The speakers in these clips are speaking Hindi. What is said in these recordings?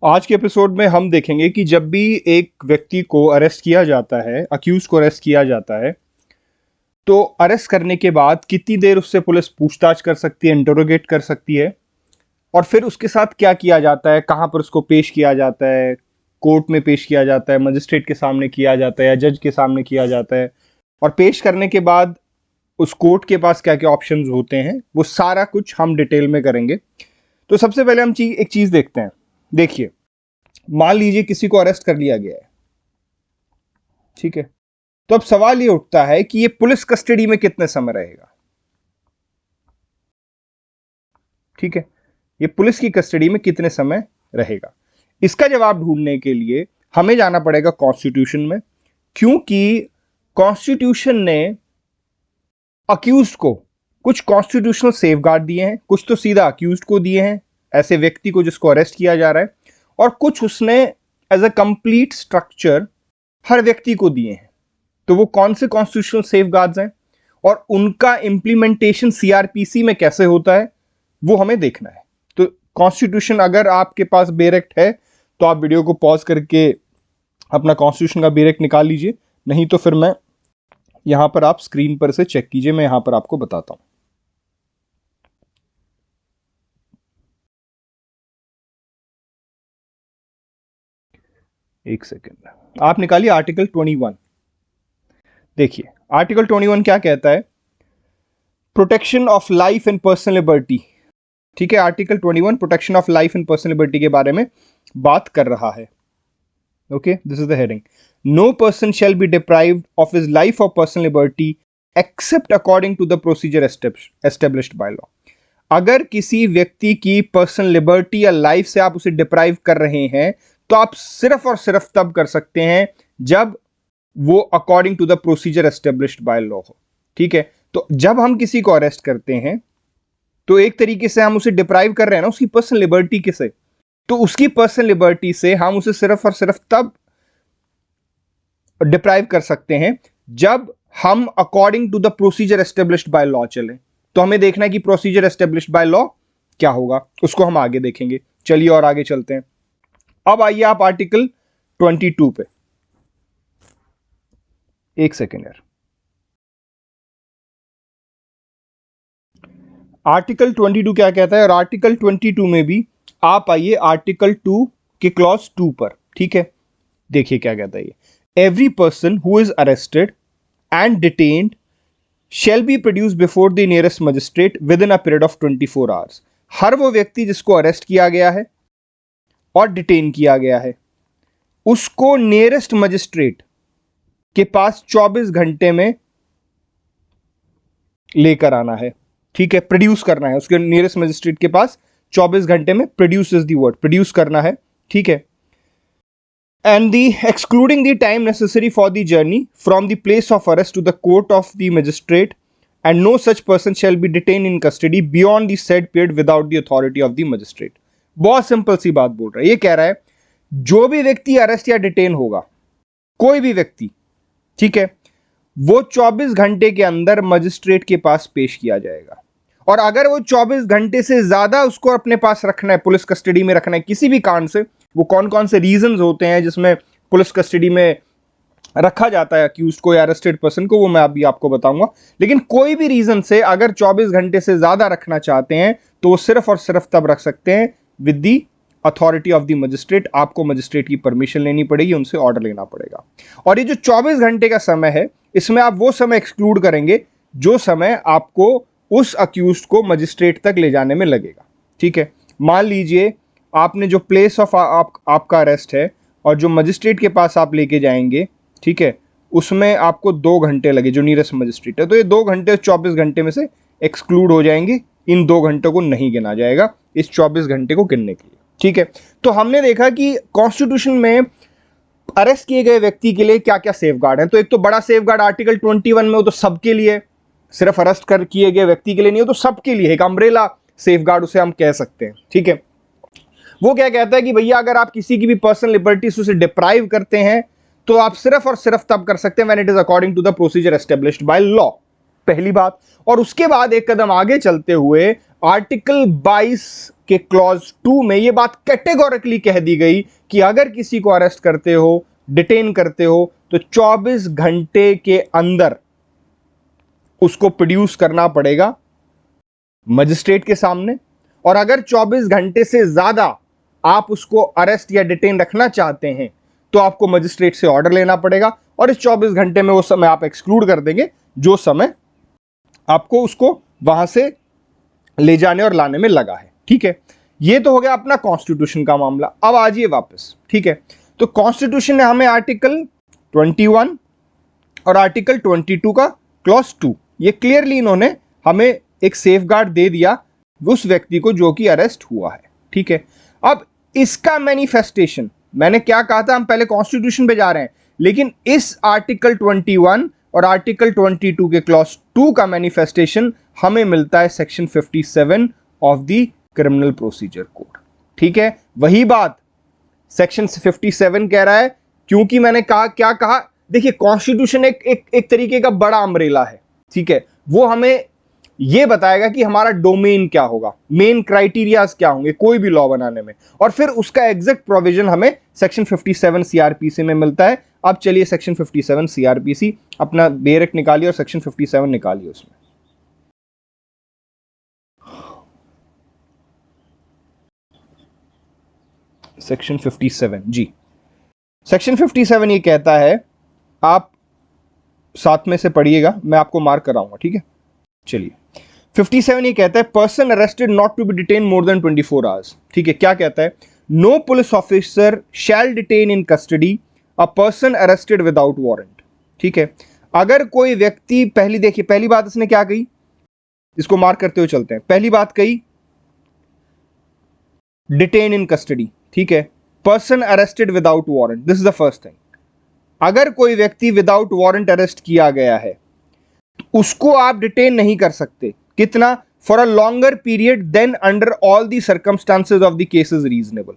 आज के एपिसोड में हम देखेंगे कि जब भी एक व्यक्ति को अरेस्ट किया जाता है, अक्यूज को अरेस्ट किया जाता है, तो अरेस्ट करने के बाद कितनी देर उससे पुलिस पूछताछ कर सकती है, इंटरोगेट कर सकती है, और फिर उसके साथ क्या किया जाता है, कहाँ पर उसको पेश किया जाता है, कोर्ट में पेश किया जाता है, मजिस्ट्रेट के सामने किया जाता है या जज के सामने किया जाता है, और पेश करने के बाद उस कोर्ट के पास क्या क्या ऑप्शंस होते हैं, वो सारा कुछ हम डिटेल में करेंगे। तो सबसे पहले हम एक चीज देखते हैं। देखिए, मान लीजिए किसी को अरेस्ट कर लिया गया है, ठीक है, तो अब सवाल ये उठता है कि ये पुलिस कस्टडी में कितने समय रहेगा। ठीक है, ये पुलिस की कस्टडी में कितने समय रहेगा, इसका जवाब ढूंढने के लिए हमें जाना पड़ेगा कॉन्स्टिट्यूशन में, क्योंकि कॉन्स्टिट्यूशन ने अक्यूज्ड को कुछ कॉन्स्टिट्यूशनल सेफगार्ड दिए हैं, कुछ तो सीधा अक्यूज्ड को दिए हैं, ऐसे व्यक्ति को जिसको अरेस्ट किया जा रहा है, और कुछ उसने एज अ कंप्लीट स्ट्रक्चर हर व्यक्ति को दिए हैं। तो वो कौन से कॉन्स्टिट्यूशनल सेफगार्ड्स हैं और उनका इंप्लीमेंटेशन सीआरपीसी में कैसे होता है, वो हमें देखना है। तो कॉन्स्टिट्यूशन अगर आपके पास बेरेक्ट है तो आप वीडियो को पॉज करके अपना कॉन्स्टिट्यूशन का बेरेक्ट निकाल लीजिए, नहीं तो फिर मैं यहां पर आप स्क्रीन पर से चेक कीजिए, मैं यहां पर आपको बताता हूं। एक सेकेंड, आप निकालिए आर्टिकल 21। देखिए आर्टिकल 21 क्या कहता है, protection of life and personal liberty. ठीक है, article 21 protection of life and personal liberty के बारे में बात कर रहा है। Okay, this is the heading. No person shall be deprived of his life or personal liberty except according to the procedure established by law. अगर किसी व्यक्ति की पर्सनल लिबर्टी या लाइफ से आप उसे डिप्राइव कर रहे हैं तो आप सिर्फ और सिर्फ तब कर सकते हैं जब वो according to the procedure established by law हो। ठीक है, तो जब हम किसी को अरेस्ट करते हैं तो एक तरीके से हम उसे डिप्राइव कर रहे हैं ना उसकी पर्सनल लिबर्टी के से, तो उसकी पर्सनल लिबर्टी से हम उसे सिर्फ और सिर्फ तब डिप्राइव कर सकते हैं जब हम according to the procedure established by law चले। तो हमें देखना है कि प्रोसीजर एस्टेब्लिश्ड बाय लॉ क्या होगा, उसको हम आगे देखेंगे। चलिए और आगे चलते हैं। अब आइए आप आर्टिकल 22 पे। एक सेकेंड यार, आर्टिकल 22 क्या कहता है, और आर्टिकल 22 में भी आप आइए आर्टिकल 2 के क्लॉज 2 पर। ठीक है, देखिए क्या कहता है ये, every person who is arrested and detained shall be produced before the nearest magistrate within a period of 24 hours। हर वो व्यक्ति जिसको अरेस्ट किया गया है और डिटेन किया गया है उसको नियरेस्ट मजिस्ट्रेट के पास 24 घंटे में लेकर आना है। ठीक है, प्रोड्यूस करना है उसके नियरेस्ट मजिस्ट्रेट के पास 24 घंटे में, produce is the word, produce करना है। ठीक है, and the excluding the time necessary for the journey from the place of arrest to the court of the magistrate, and no such person shall be detained in custody beyond the said period without the authority of the magistrate। बहुत सिंपल सी बात बोल रहा है, ये कह रहा है जो भी व्यक्ति अरेस्ट या डिटेन होगा, कोई भी व्यक्ति, ठीक है, वो 24 घंटे के अंदर मजिस्ट्रेट के पास पेश किया जाएगा। और अगर वो 24 घंटे से ज्यादा उसको अपने पास रखना है, पुलिस कस्टडी में रखना है किसी भी कारण से, वो कौन कौन से रीजंस होते हैं जिसमें पुलिस कस्टडी में रखा जाता है अक्यूज्ड को या अरेस्टेड पर्सन को, वो मैं अभी आपको बताऊंगा। लेकिन कोई भी रीजन से अगर 24 घंटे से ज्यादा रखना चाहते हैं तो वो सिर्फ और सिर्फ तब रख सकते हैं with the authority of the magistrate. आपको मजिस्ट्रेट की परमिशन लेनी पड़ेगी, उनसे ऑर्डर लेना पड़ेगा। और ये जो 24 घंटे का समय है, इसमें आप वो समय एक्सक्लूड करेंगे जो समय आपको उस अक्यूज्ड को मजिस्ट्रेट तक ले जाने में लगेगा। ठीक है, मान लीजिए आपने जो प्लेस ऑफ आपका अरेस्ट है और जो मजिस्ट्रेट के पास आप लेके जाएंगे, ठीक है, उसमें आपको 2 घंटे लगे जो नियरेस्ट मजिस्ट्रेट है, तो ये 2 घंटे 24 घंटे में से एक्सक्लूड हो जाएंगे। इन 2 घंटों को नहीं गिना जाएगा इस 24 घंटे को गिनने के लिए। ठीक है, तो हमने देखा कि कॉन्स्टिट्यूशन में अरेस्ट किए गए व्यक्ति के लिए क्या क्या सेफगार्ड है। तो एक तो बड़ा सेफगार्ड आर्टिकल 21 में, वो तो सबके लिए, सिर्फ अरेस्ट कर किए गए व्यक्ति के लिए नहीं, हो तो सबके लिए एक अम्ब्रेला सेफगार्ड उसे हम कह सकते हैं। ठीक है, वो क्या कहता है कि भैया अगर आप किसी की भी पर्सनल लिबर्टी से उसे डिप्राइव करते हैं तो आप सिर्फ और सिर्फ तब कर सकते हैं when it is according to the procedure established by law. पहली बात। और उसके बाद एक कदम आगे चलते हुए आर्टिकल 22 के क्लॉज 2 में यह बात कैटेगोरिकली कह दी गई कि अगर किसी को अरेस्ट करते हो, डिटेन करते हो, तो 24 घंटे के अंदर उसको प्रोड्यूस करना पड़ेगा मजिस्ट्रेट के सामने। और अगर 24 घंटे से ज्यादा आप उसको अरेस्ट या डिटेन रखना चाहते हैं तो आपको मजिस्ट्रेट से ऑर्डर लेना पड़ेगा, और इस 24 घंटे में वो समय आप एक्सक्लूड कर देंगे जो समय आपको उसको वहां से ले जाने और लाने में लगा है। ठीक है, ये तो हो गया अपना कॉन्स्टिट्यूशन का मामला। अब आ जाइए वापस। ठीक है, तो कॉन्स्टिट्यूशन ने हमें आर्टिकल 21 और आर्टिकल 22 का क्लॉज 2, ये क्लियरली इन्होंने हमें एक सेफगार्ड दे दिया उस व्यक्ति को जो कि अरेस्ट हुआ है। ठीक है, अब इसका मैनिफेस्टेशन, मैंने क्या कहा था, हम पहले कॉन्स्टिट्यूशन पे जा रहे हैं, लेकिन इस आर्टिकल 21 और आर्टिकल 22 के क्लॉज 2 का मैनिफेस्टेशन हमें मिलता है section 57 of the criminal procedure code. ठीक है, वही बात सेक्शन 57 कह रहा है, क्योंकि मैंने कहा, क्या कहा, देखिए कॉन्स्टिट्यूशन एक तरीके का बड़ा अम्ब्रेला है। ठीक है, वो हमें यह बताएगा कि हमारा डोमेन क्या होगा, मेन क्राइटेरियाज क्या होंगे कोई भी लॉ बनाने में, और फिर उसका एग्जैक्ट प्रोविजन हमें सेक्शन 57 सीआरपीसी में मिलता है। अब चलिए सेक्शन 57 सीआरपीसी अपना बेरेक निकालिए और सेक्शन 57 निकालिए उसमें। सेक्शन 57 जी, सेक्शन 57 ये कहता है, आप साथ में से पढ़िएगा, मैं आपको मार्क कराऊंगा। ठीक है, चलिए 57 ये कहता है, person arrested not to be detain more than 24 hours. ठीक है, क्या कहता है, no police officer shall detain in custody a person arrested without warrant. ठीक है, अगर कोई व्यक्ति, पहली देखिए, पहली बात इसने क्या कही, इसको मार्क करते हुए चलते हैं। पहली बात कही डिटेन इन कस्टडी। ठीक है, person arrested without warrant, this is the first thing. अगर कोई व्यक्ति विदाउट वारंट अरेस्ट किया गया है तो उसको आप डिटेन नहीं कर सकते, कितना, for a longer period than under all the circumstances of the case is reasonable.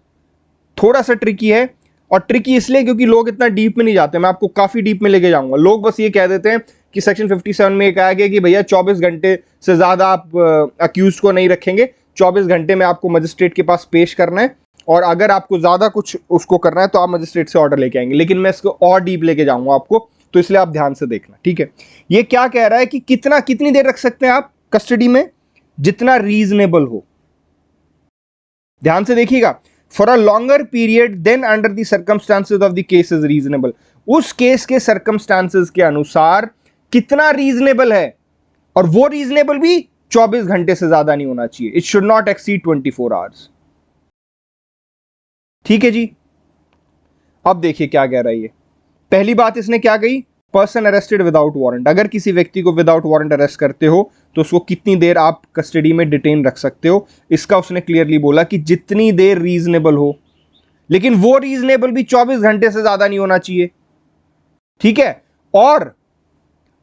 थोड़ा सा ट्रिकी है, और ट्रिकी इसलिए क्योंकि लोग इतना डीप में नहीं जाते, मैं आपको काफी डीप में लेके जाऊंगा। लोग बस ये कह देते हैं कि सेक्शन 57 में कहा गया कि भैया 24 घंटे से ज्यादा आप अक्यूज को नहीं रखेंगे, 24 घंटे में आपको मजिस्ट्रेट के पास पेश करना है, और अगर आपको ज्यादा कुछ उसको करना है तो आप मजिस्ट्रेट से ऑर्डर लेके आएंगे। लेकिन मैं इसको और डीप लेके जाऊंगा आपको, तो इसलिए आप ध्यान से देखना। ठीक है, ये क्या कह रहा है कि कितनी देर रख सकते हैं आप कस्टडी में, जितना रीजनेबल हो। ध्यान से देखिएगा, for a longer period than under the circumstances of the case is reasonable, उस केस के सर्कमस्टांसेस के अनुसार कितना रीजनेबल है, और वो रीजनेबल भी 24 घंटे से ज्यादा नहीं होना चाहिए। It should not exceed 24 hours. ठीक है जी, अब देखिए क्या कह रहा है ये। पहली बात इसने क्या कही, पर्सन अरेस्टेड विदाउट वारंट, अगर किसी व्यक्ति को विदाउट वारंट अरेस्ट करते हो तो उसको कितनी देर आप कस्टडी में डिटेन रख सकते हो, इसका उसने क्लियरली बोला कि जितनी देर रीजनेबल हो, लेकिन वो रीजनेबल भी 24 घंटे से ज्यादा नहीं होना चाहिए। ठीक है, और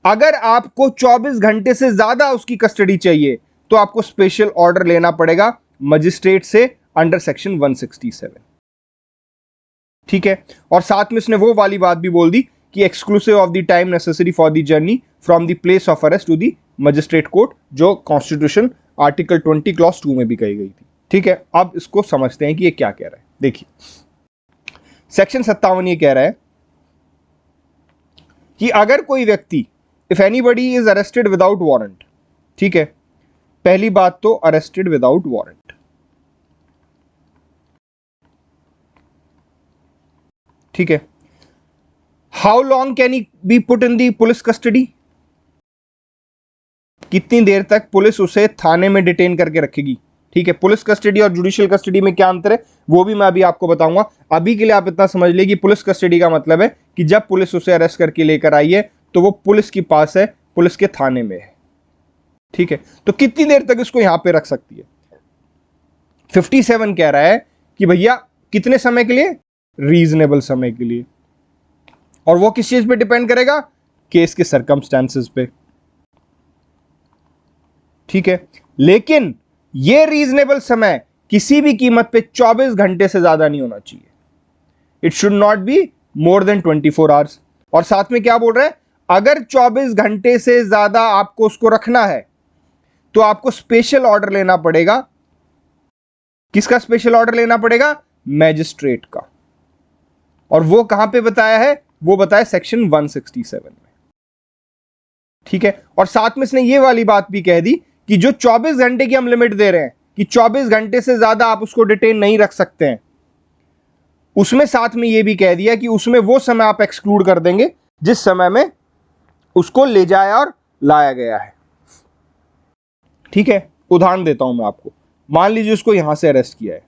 अगर आपको 24 घंटे से ज्यादा उसकी कस्टडी चाहिए तो आपको स्पेशल ऑर्डर लेना पड़ेगा मजिस्ट्रेट से अंडर सेक्शन 167। ठीक है, और साथ में उसने वो वाली बात भी बोल दी कि exclusive of the time necessary for the journey from the place of arrest to the magistrate court, जो कॉन्स्टिट्यूशन आर्टिकल 20 क्लॉज 2 में भी कही गई थी। ठीक है, अब इसको समझते हैं कि ये क्या कह रहा है। देखिए सेक्शन 57 ये कह रहा है कि अगर कोई व्यक्ति, if anybody is arrested without warrant, ठीक है, पहली बात तो अरेस्टेड विदाउट वारंट, ठीक है, how long can he B put in the police custody, कितनी देर तक पुलिस उसे थाने में डिटेन करके रखेगी। ठीक है, पुलिस कस्टडी और जुडिशियल कस्टडी में क्या अंतर है वो भी मैं अभी आपको बताऊंगा। अभी के लिए आप इतना समझ लीजिए कि पुलिस कस्टडी का मतलब है कि जब पुलिस उसे अरेस्ट करके लेकर आई है तो वो पुलिस के पास है, पुलिस के थाने में है। ठीक है, तो कितनी देर तक इसको यहां पे रख सकती है। 57 कह रहा है कि भैया कितने समय के लिए, रीजनेबल समय के लिए, और वो किस चीज पे डिपेंड करेगा, केस के सर्कमस्टेंसेस पे। ठीक है, लेकिन ये रीजनेबल समय किसी भी कीमत पे 24 घंटे से ज्यादा नहीं होना चाहिए। It should not be more than 24 hours. और साथ में क्या बोल रहा है, अगर 24 घंटे से ज्यादा आपको उसको रखना है तो आपको स्पेशल ऑर्डर लेना पड़ेगा। किसका स्पेशल ऑर्डर लेना पड़ेगा? मैजिस्ट्रेट का। और वो कहां पे बताया है? वो बताया सेक्शन 167 में। ठीक है, और साथ में इसने ये वाली बात भी कह दी कि जो 24 घंटे की हम लिमिट दे रहे हैं कि 24 घंटे से ज्यादा आप उसको डिटेन नहीं रख सकते हैं, उसमें साथ में ये भी कह दिया कि उसमें वो समय आप एक्सक्लूड कर देंगे जिस समय में उसको ले जाया और लाया गया है। ठीक है, उदाहरण देता हूं मैं आपको। मान लीजिए उसको यहां से अरेस्ट किया है,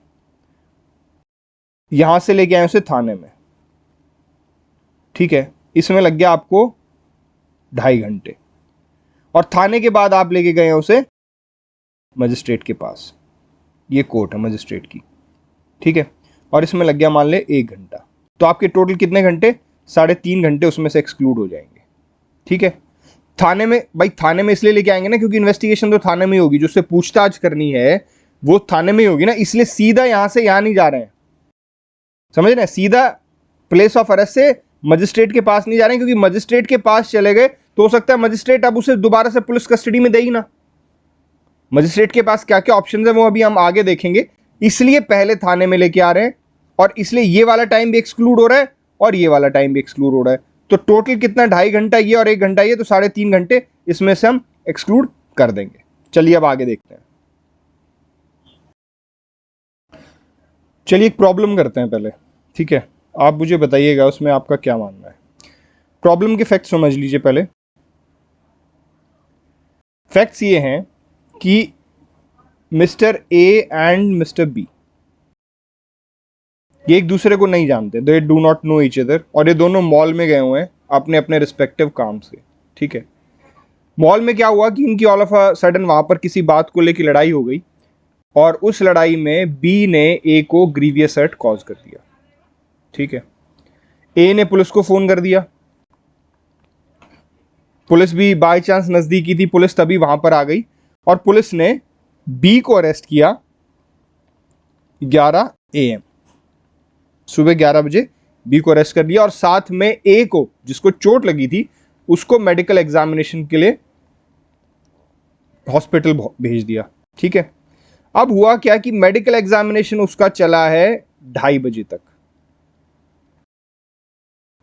यहां से लेके आए उसे थाने में। ठीक है, इसमें लग गया आपको 2.5 घंटे, और थाने के बाद आप लेके गए उसे मजिस्ट्रेट के पास। ये कोर्ट है मजिस्ट्रेट की। ठीक है, और इसमें लग गया मान ले 1 घंटा। तो आपके टोटल कितने घंटे? 3.5 घंटे उसमें से एक्सक्लूड हो जाएंगे। ठीक है, थाने में, भाई थाने में इसलिए लेके आएंगे ना क्योंकि इन्वेस्टिगेशन तो थाने में ही होगी, जो उससे पूछताछ करनी है वो थाने में ही होगी ना, इसलिए सीधा यहां से यहां नहीं जा रहे हैं। समझ रहे हैं? सीधा प्लेस ऑफ अरेस्ट से मजिस्ट्रेट के पास नहीं जा रहे हैं, क्योंकि मजिस्ट्रेट के पास चले गए तो हो सकता है मजिस्ट्रेट अब उसे दोबारा से पुलिस कस्टडी में दे ही ना। मजिस्ट्रेट के पास क्या क्या ऑप्शन है वो अभी हम आगे देखेंगे, इसलिए पहले थाने में लेके आ रहे हैं। और इसलिए ये वाला टाइम भी एक्सक्लूड हो रहा है और ये वाला टाइम भी एक्सक्लूड हो रहा है। तो टोटल कितना? 2.5 घंटा ये और 1 घंटा ये, तो 3.5 घंटे इसमें से हम एक्सक्लूड कर देंगे। चलिए अब आगे देखते हैं। चलिए एक प्रॉब्लम करते हैं पहले। ठीक है, आप मुझे बताइएगा उसमें आपका क्या मानना है। प्रॉब्लम के फैक्ट समझ लीजिए पहले। फैक्ट्स ये हैं कि Mr A and Mr B ये एक दूसरे को नहीं जानते, they do not know each other, और ये दोनों मॉल में गए हुए हैं अपने अपने रिस्पेक्टिव काम से। ठीक है, मॉल में क्या हुआ कि इनकी ऑल ऑफ अ सडन वहां पर किसी बात को लेकर लड़ाई हो गई, और उस लड़ाई में बी ने ए को ग्रीवियस हर्ट कॉज कर दिया। ठीक है, ए ने पुलिस को फोन कर दिया, पुलिस भी बाय चांस नजदीकी थी, पुलिस तभी वहां पर आ गई और पुलिस ने बी को अरेस्ट किया 11 AM, सुबह 11 बजे बी को अरेस्ट कर लिया, और साथ में ए को, जिसको चोट लगी थी, उसको मेडिकल एग्जामिनेशन के लिए हॉस्पिटल भेज दिया। ठीक है, अब हुआ क्या कि मेडिकल एग्जामिनेशन उसका चला है 2:30 बजे तक,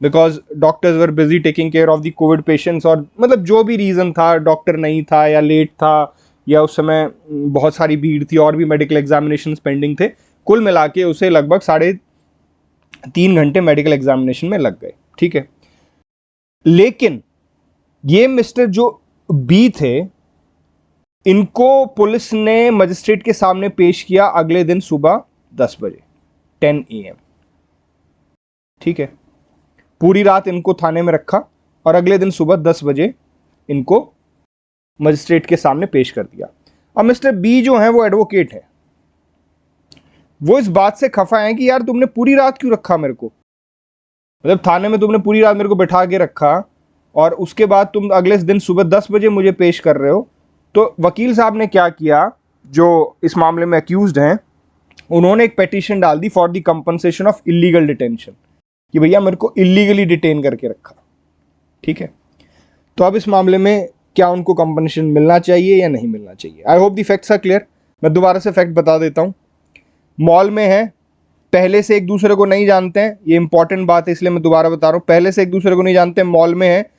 because doctors were busy taking care of the Covid patients, और मतलब जो भी रीजन था, डॉक्टर नहीं था या लेट था या उस समय बहुत सारी भीड़ थी और भी मेडिकल एग्जामिनेशन पेंडिंग थे, कुल मिला के उसे लगभग 3.5 घंटे मेडिकल एग्जामिनेशन में लग गए। ठीक है, लेकिन ये मिस्टर जो बी थे, इनको पुलिस ने मजिस्ट्रेट के सामने पेश किया अगले दिन सुबह 10 बजे, 10 AM। ठीक है, पूरी रात इनको थाने में रखा और अगले दिन सुबह 10 बजे इनको मजिस्ट्रेट के सामने पेश कर दिया। अब मिस्टर बी जो है वो एडवोकेट है, वो इस बात से खफा है कि यार तुमने पूरी रात क्यों रखा मेरे को, मतलब थाने में तुमने पूरी रात मेरे को बैठा के रखा और उसके बाद तुम अगले दिन सुबह 10 बजे मुझे पेश कर रहे हो। तो वकील साहब ने क्या किया, जो इस मामले में अक्यूज्ड हैं, उन्होंने एक पेटिशन डाल दी for the compensation of illegal detention, कि भैया मेरे को इलीगली डिटेन करके रखा। ठीक है, तो अब इस मामले में क्या उनको कंपनसेशन मिलना चाहिए या नहीं मिलना चाहिए? I hope the facts are clear. मैं दोबारा से फैक्ट बता देता हूं। मॉल में है, पहले से एक दूसरे को नहीं जानते हैं, ये इंपॉर्टेंट बात है इसलिए मैं दोबारा बता रहा हूं, पहले से एक दूसरे को नहीं जानते हैं, मॉल में है,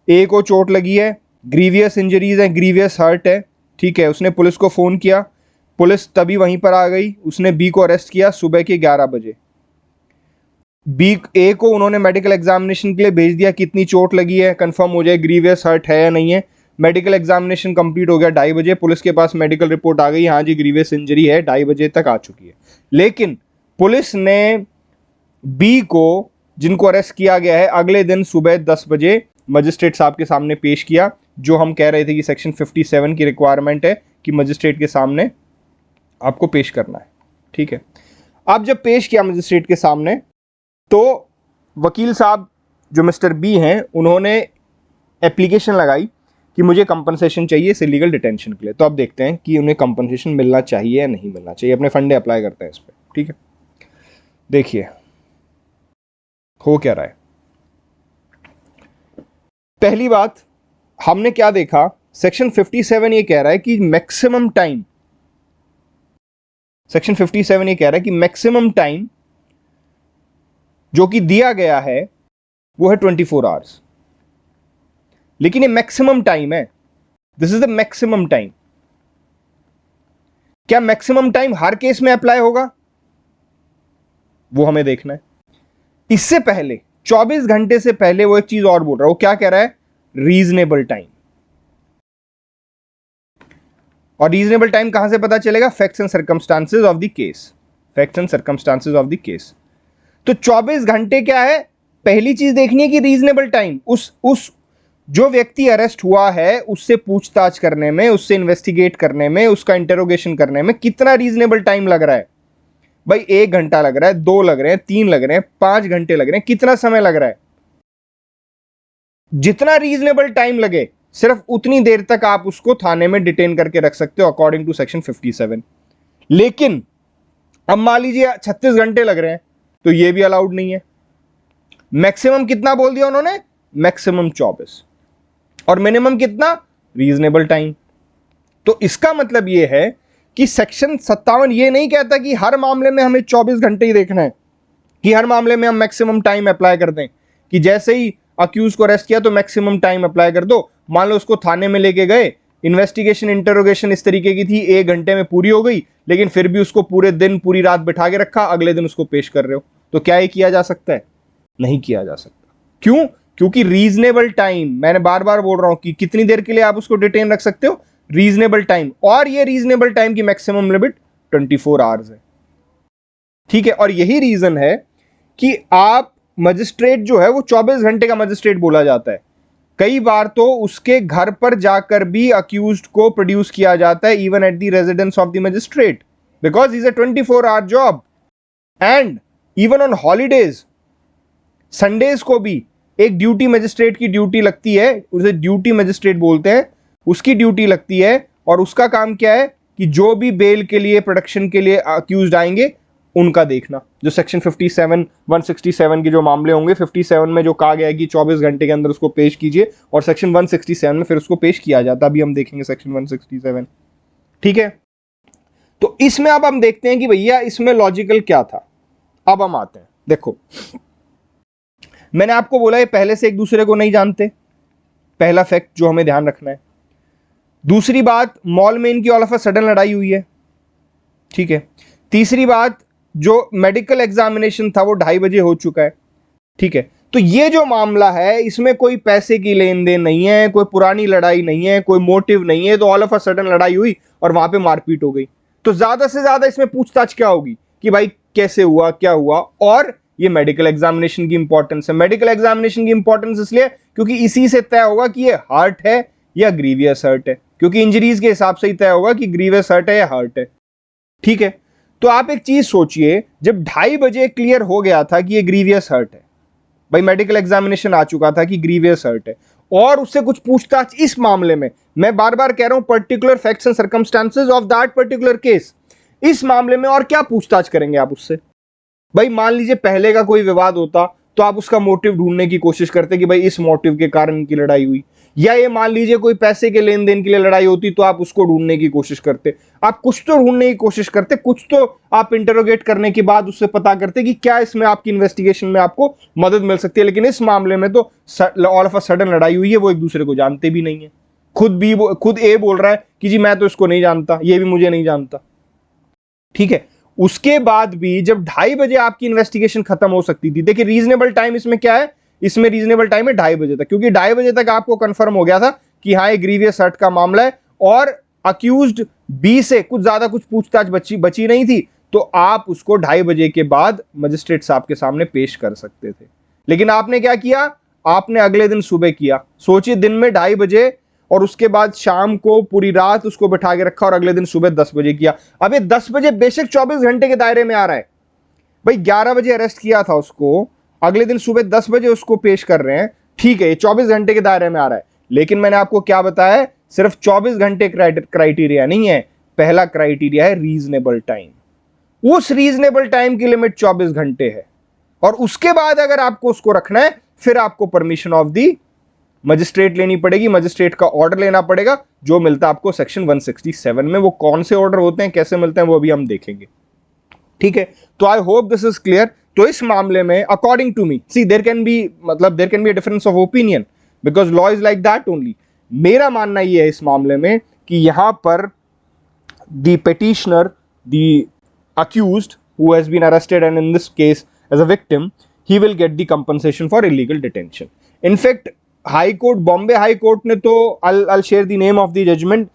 ए को चोट लगी है, ग्रीवियस इंजरीज है, ग्रीवियस हर्ट है। ठीक है, उसने पुलिस को फ़ोन किया, पुलिस तभी वहीं पर आ गई, उसने बी को अरेस्ट किया सुबह के 11 बजे। बी ए को उन्होंने मेडिकल एग्जामिनेशन के लिए भेज दिया, कितनी चोट लगी है कंफर्म हो जाए, ग्रीवियस हर्ट है या नहीं है। मेडिकल एग्जामिनेशन कंप्लीट हो गया 2:30 बजे, पुलिस के पास मेडिकल रिपोर्ट आ गई, हाँ जी ग्रीवियस इंजरी है, 2:30 बजे तक आ चुकी है। लेकिन पुलिस ने बी को, जिनको अरेस्ट किया गया है, अगले दिन सुबह 10 बजे मजिस्ट्रेट साहब के सामने पेश किया, जो हम कह रहे थे कि सेक्शन 57 की रिक्वायरमेंट है कि मजिस्ट्रेट के सामने आपको पेश करना है। ठीक है, अब जब पेश किया मजिस्ट्रेट के सामने, तो वकील साहब जो मिस्टर बी हैं, उन्होंने एप्लीकेशन लगाई कि मुझे कंपनसेशन चाहिए इस इलीगल डिटेंशन के लिए। तो अब देखते हैं कि उन्हें कंपनसेशन मिलना चाहिए या नहीं मिलना चाहिए, अपने फंडे अप्लाई करते हैं इस पर। ठीक है, देखिए हो क्या रहा है। पहली बात हमने क्या देखा, सेक्शन 57 ये कह रहा है कि मैक्सिमम टाइम, सेक्शन 57 ये कह रहा है कि मैक्सिमम टाइम जो कि दिया गया है वो है 24 आवर्स, लेकिन ये मैक्सिमम टाइम है, this is the maximum time. क्या मैक्सिमम टाइम हर केस में अप्लाई होगा, वो हमें देखना है। इससे पहले 24 घंटे से पहले वो एक चीज और बोल रहा है, वो क्या कह रहा है, रीजनेबल टाइम। और रीजनेबल टाइम कहां से पता चलेगा, facts and circumstances of the case, facts and circumstances of the case. तो 24 घंटे क्या है, पहली चीज देखनी है कि रीजनेबल टाइम, उस जो व्यक्ति अरेस्ट हुआ है उससे पूछताछ करने में, उससे इन्वेस्टिगेट करने में, उसका इंटरोगेशन करने में कितना रीजनेबल टाइम लग रहा है। भाई 1 घंटा लग रहा है, 2 लग रहे हैं, 3 लग रहे हैं, 5 घंटे लग रहे हैं, कितना समय लग रहा है, जितना रीजनेबल टाइम लगे सिर्फ उतनी देर तक आप उसको थाने में डिटेन करके रख सकते हो अकॉर्डिंग टू सेक्शन 57। लेकिन अब मान लीजिए 36 घंटे लग रहे हैं, तो ये भी अलाउड नहीं है। मैक्सिमम कितना बोल दिया उन्होंने, मैक्सिमम 24, और मिनिमम कितना, रीजनेबल टाइम। तो इसका मतलब यह है कि सेक्शन 57 ये नहीं कहता कि हर मामले में हमें 24 घंटे ही देखना है, कि हर मामले में हम मैक्सिमम टाइम अप्लाई कर दें, कि जैसे ही अक्यूज को अरेस्ट किया तो मैक्सिमम टाइम अप्लाई कर दो। मान लो उसको थाने में लेके गए, इन्वेस्टिगेशन इंटरोगेशन इस तरीके की थी, 1 घंटे में पूरी हो गई, लेकिन फिर भी उसको पूरे दिन पूरी रात बिठा के रखा, अगले दिन उसको पेश कर रहे हो, तो क्या ये किया जा सकता है, नहीं किया जा सकता। क्यों, क्योंकि रीजनेबल टाइम, मैंने बार बार बोल रहा हूं कि कितनी देर के लिए आप उसको डिटेन रख सकते हो, रीजनेबल टाइम, और ये रीजनेबल टाइम की मैक्सिमम लिमिट 24 आवर्स है। ठीक है, और यही रीजन है कि आप मजिस्ट्रेट जो है वो 24 घंटे का मजिस्ट्रेट बोला जाता है। कई बार तो उसके घर पर जाकर भी अक्यूज्ड को प्रोड्यूस किया जाता है, even at the residence of the magistrate, because is a 24 hour job. And even on holidays, Sundays को भी एक ड्यूटी मजिस्ट्रेट की ड्यूटी लगती है, उसे ड्यूटी मजिस्ट्रेट बोलते हैं, उसकी ड्यूटी लगती है, और उसका काम क्या है कि जो भी बेल के लिए, प्रोडक्शन के लिए अक्यूज्ड आएंगे उनका देखना। जो सेक्शन 57 167 के जो मामले होंगे, 57 में जो कहा गया है कि 24 घंटे के अंदर उसको पेश कीजिए, और सेक्शन 167 में फिर उसको पेश किया जाता, अभी हम देखेंगे सेक्शन 167। ठीक है, तो इसमें अब हम देखते हैं कि भैया इसमें लॉजिकल क्या था। अब हम आते हैं, देखो मैंने आपको बोला ये पहले से एक दूसरे को नहीं जानते, पहला फैक्ट जो हमें ध्यान रखना है। दूसरी बात, मॉल में इनकी ऑल ऑफ अ सडन लड़ाई हुई है। ठीक है, तीसरी बात, जो मेडिकल एग्जामिनेशन था वो 2:30 बजे हो चुका है। ठीक है, तो ये जो मामला है इसमें कोई पैसे की लेन देन नहीं है, कोई पुरानी लड़ाई नहीं है, कोई मोटिव नहीं है, तो ऑल ऑफ अ सडन लड़ाई हुई और वहां पे मारपीट हो गई। तो ज्यादा से ज्यादा इसमें पूछताछ क्या होगी कि भाई कैसे हुआ, क्या हुआ, और ये मेडिकल एग्जामिनेशन की इंपॉर्टेंस है। मेडिकल एग्जामिनेशन की इंपॉर्टेंस इसलिए क्योंकि इसी से तय होगा कि ये हार्ट है या ग्रीवियस हर्ट है, क्योंकि इंजरीज के हिसाब से ही तय होगा कि ग्रीवियस हर्ट है या हार्ट है। ठीक है, तो आप एक चीज सोचिए, जब 2:30 बजे क्लियर हो गया था कि ये ग्रीवियस हर्ट है, भाई मेडिकल एग्जामिनेशन आ चुका था कि ग्रीवियस हर्ट है, और उससे कुछ पूछताछ इस मामले में, मैं बार बार कह रहा हूं particular facts and circumstances of that particular case, इस मामले में और क्या पूछताछ करेंगे आप उससे। भाई मान लीजिए पहले का कोई विवाद होता तो आप उसका मोटिव ढूंढने की कोशिश करते कि भाई इस मोटिव के कारण इनकी लड़ाई हुई, या ये मान लीजिए कोई पैसे के लेन देन के लिए लड़ाई होती तो आप उसको ढूंढने की कोशिश करते, आप कुछ तो ढूंढने की कोशिश करते, कुछ तो आप इंटरोगेट करने के बाद उससे पता करते कि क्या इसमें आपकी इन्वेस्टिगेशन में आपको मदद मिल सकती है। लेकिन इस मामले में तो ऑल ऑफ अ सडन लड़ाई हुई है, वो एक दूसरे को जानते भी नहीं है, खुद ए बोल रहा है कि जी मैं तो इसको नहीं जानता, ये भी मुझे नहीं जानता। ठीक है, उसके बाद भी जब 2:30 बजे आपकी इन्वेस्टिगेशन खत्म हो सकती थी, देखिए रीजनेबल टाइम इसमें क्या है, इसमें रीजनेबल टाइम है 2:30 बजे तक, क्योंकि 2:30 बजे तक आपको कंफर्म हो गया था कि हाँ ये ग्रीवियस हर्ट का मामला है, और अक्यूज्ड बी से कुछ ज्यादा कुछ पूछताछ बची नहीं थी, तो आप उसको 2:30 बजे के बाद मजिस्ट्रेट साहब के सामने पेश कर सकते थे। लेकिन आपने क्या किया, आपने अगले दिन सुबह किया। सोचिए दिन में 2:30 बजे, और उसके बाद शाम को पूरी रात उसको बैठा के रखा, और अगले दिन सुबह 10 बजे किया। अब ये 10 बजे बेशक 24 घंटे के दायरे में आ रहा है, भाई 11 बजे अरेस्ट किया था उसको, अगले दिन सुबह 10 बजे उसको पेश कर रहे हैं, ठीक है ये 24 घंटे के दायरे में आ रहा है। लेकिन मैंने आपको क्या बताया, सिर्फ 24 घंटे क्राइटेरिया नहीं है, पहला क्राइटेरिया है रीजनेबल टाइम। उस रीजनेबल टाइम की लिमिट 24 घंटे है, और उसके बाद अगर आपको उसको रखना है फिर आपको परमिशन ऑफ दी मजिस्ट्रेट लेनी पड़ेगी, मजिस्ट्रेट का ऑर्डर लेना पड़ेगा जो मिलता है आपको सेक्शन 167 में। वो कौन से ऑर्डर होते हैं, कैसे मिलते हैं, वो अभी हम देखेंगे। ठीक है, तो I hope this is clear. तो इस मामले में according to me, see there can be a difference of opinion because law is like that only. मेरा मानना यह है इस मामले में कि यहां पर the petitioner, the accused who has been arrested and in this case as a victim, he will get the compensation for illegal detention. In fact, High Court, Bombay High Court ने तो I'll share the name of the judgment,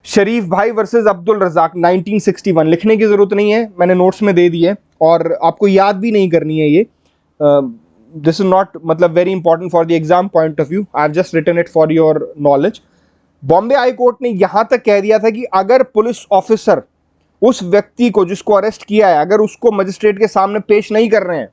शरीफ भाई वर्सेस अब्दुल रजाक 1961। लिखने की जरूरत नहीं है, मैंने नोट्स में दे दी है और आपको याद भी नहीं करनी है ये। This is not very important for the exam point of view, I have just written it for your knowledge. Bombay high court ने यहां तक कह दिया था कि अगर पुलिस ऑफिसर उस व्यक्ति को जिसको अरेस्ट किया है, अगर उसको मजिस्ट्रेट के सामने पेश नहीं कर रहे हैं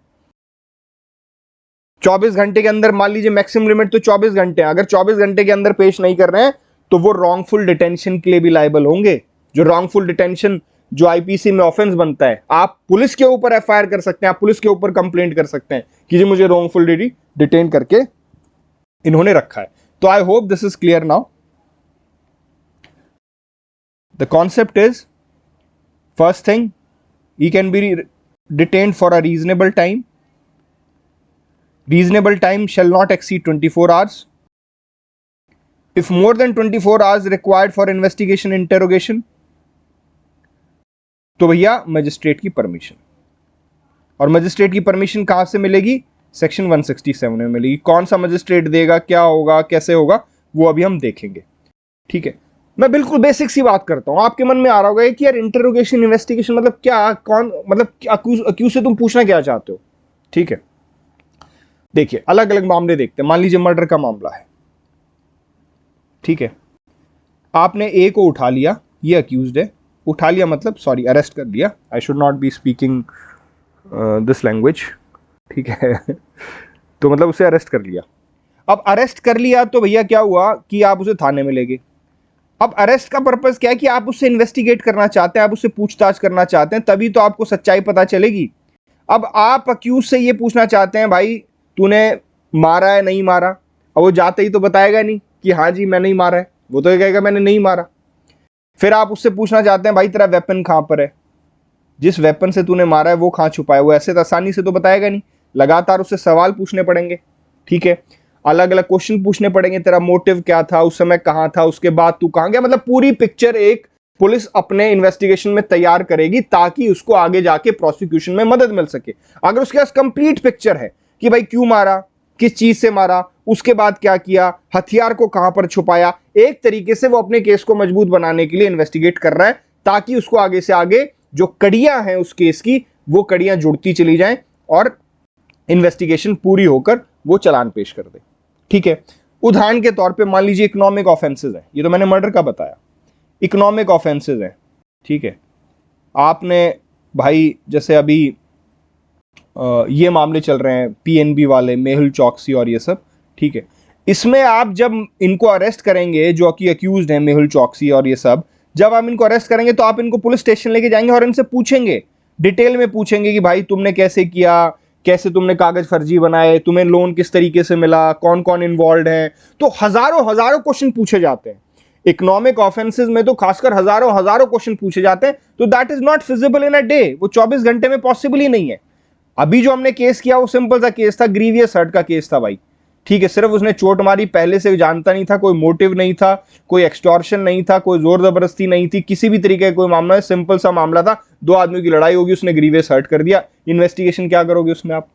24 घंटे के अंदर, मान लीजिए मैक्सिमम लिमिट तो 24 घंटे, अगर 24 घंटे के अंदर पेश नहीं कर रहे हैं तो वो रॉन्गफुल डिटेंशन के लिए भी लायबल होंगे। जो रॉन्गफुल डिटेंशन जो आईपीसी में ऑफेंस बनता है, आप पुलिस के ऊपर एफआईआर कर सकते हैं, आप पुलिस के ऊपर कंप्लेंट कर सकते हैं कि जी मुझे रॉन्गफुल डिटेन करके इन्होंने रखा है। तो I hope this is clear now. The concept is, first thing, he can be detained for a reasonable time. Reasonable time shall not exceed 24 hours. If more than 24 hours required for investigation interrogation, तो भैया मजिस्ट्रेट की परमिशन। और मजिस्ट्रेट की परमिशन कहां से मिलेगी? सेक्शन 167 में मिलेगी। कौन सा मजिस्ट्रेट देगा, क्या होगा, कैसे होगा, वो अभी हम देखेंगे। ठीक है, मैं बिल्कुल बेसिक सी बात करता हूं। आपके मन में आ रहा होगा कि यार इंटरोगेशन इन्वेस्टिगेशन मतलब क्या, कौन अक्यूज से तुम पूछना क्या चाहते हो? ठीक है, देखिए अलग अलग मामले देखते हैं। मान लीजिए मर्डर का मामला है, ठीक है, आपने ए को उठा लिया, ये अक्यूज्ड है, उठा लिया मतलब सॉरी अरेस्ट कर लिया, I should not be speaking this language, ठीक है तो मतलब उसे अरेस्ट कर लिया। अब अरेस्ट कर लिया तो भैया क्या हुआ कि आप उसे थाने में ले गए। अब अरेस्ट का पर्पस क्या है कि आप उससे इन्वेस्टिगेट करना चाहते हैं, आप उससे पूछताछ करना चाहते हैं, तभी तो आपको सच्चाई पता चलेगी। अब आप अक्यूज से ये पूछना चाहते हैं भाई तूने मारा है नहीं मारा, और वो जाते ही तो बताएगा नहीं कि हाँ जी मैं नहीं मारा है, वो तो ये कहेगा मैंने नहीं मारा। फिर आप उससे पूछना चाहते हैं भाई तेरा वेपन कहाँ पर है, जिस वेपन से तूने मारा है वो कहाँ छुपा है, वो ऐसे तो आसानी से तो बताएगा नहीं, लगातार उससे सवाल पूछने पड़ेंगे। ठीक है, अलग अलग क्वेश्चन पूछने पड़ेंगे, तेरा मोटिव क्या था, उस समय कहां था, उसके बाद तू कहां गया, मतलब पूरी पिक्चर एक पुलिस अपने इन्वेस्टिगेशन में तैयार करेगी ताकि उसको आगे जाके प्रोसिक्यूशन में मदद मिल सके। अगर उसके पास कंप्लीट पिक्चर है कि भाई क्यों मारा, किस चीज से मारा, उसके बाद क्या किया, हथियार को कहां पर छुपाया, एक तरीके से वो अपने केस को मजबूत बनाने के लिए इन्वेस्टिगेट कर रहा है ताकि उसको आगे से आगे जो कड़ियां हैं उस केस की वो कड़ियां जुड़ती चली जाएं और इन्वेस्टिगेशन पूरी होकर वो चालान पेश कर दे। ठीक है, उदाहरण के तौर पे मान लीजिए इकोनॉमिक ऑफेंसेस हैं, ये तो मैंने मर्डर का बताया, इकोनॉमिक ऑफेंसेस हैं। ठीक है, आपने भाई जैसे अभी ये मामले चल रहे हैं पीएनबी वाले, मेहुल चौकसी और ये सब, ठीक है, इसमें आप जब इनको अरेस्ट करेंगे जो कि अक्यूज्ड हैं मेहुल चौकसी और ये सब, जब आप इनको अरेस्ट करेंगे तो आप इनको पुलिस स्टेशन लेके जाएंगे और इनसे पूछेंगे, डिटेल में पूछेंगे कि भाई तुमने कैसे किया, कैसे तुमने कागज फर्जी बनाए, तुम्हें लोन किस तरीके से मिला, कौन कौन इन्वॉल्व है, तो हजारों हजारों क्वेश्चन पूछे जाते हैं। इकोनॉमिक ऑफेंसेस में तो खासकर हजारों हजारों क्वेश्चन पूछे जाते हैं। तो that is not feasible in a day, वो 24 घंटे में पॉसिबल ही नहीं है। अभी जो हमने केस किया वो सिंपल सा केस था, ग्रीवियस हर्ट का केस था भाई। ठीक है, सिर्फ उसने चोट मारी, पहले से जानता नहीं था, कोई मोटिव नहीं था, कोई एक्सटॉर्शन नहीं था, कोई जोर जबरदस्ती नहीं थी, किसी भी तरीके का कोई मामला है, सिंपल सा मामला था, दो आदमियों की लड़ाई होगी, उसने ग्रीवियस हर्ट कर दिया। इन्वेस्टिगेशन क्या करोगे उसमें आप?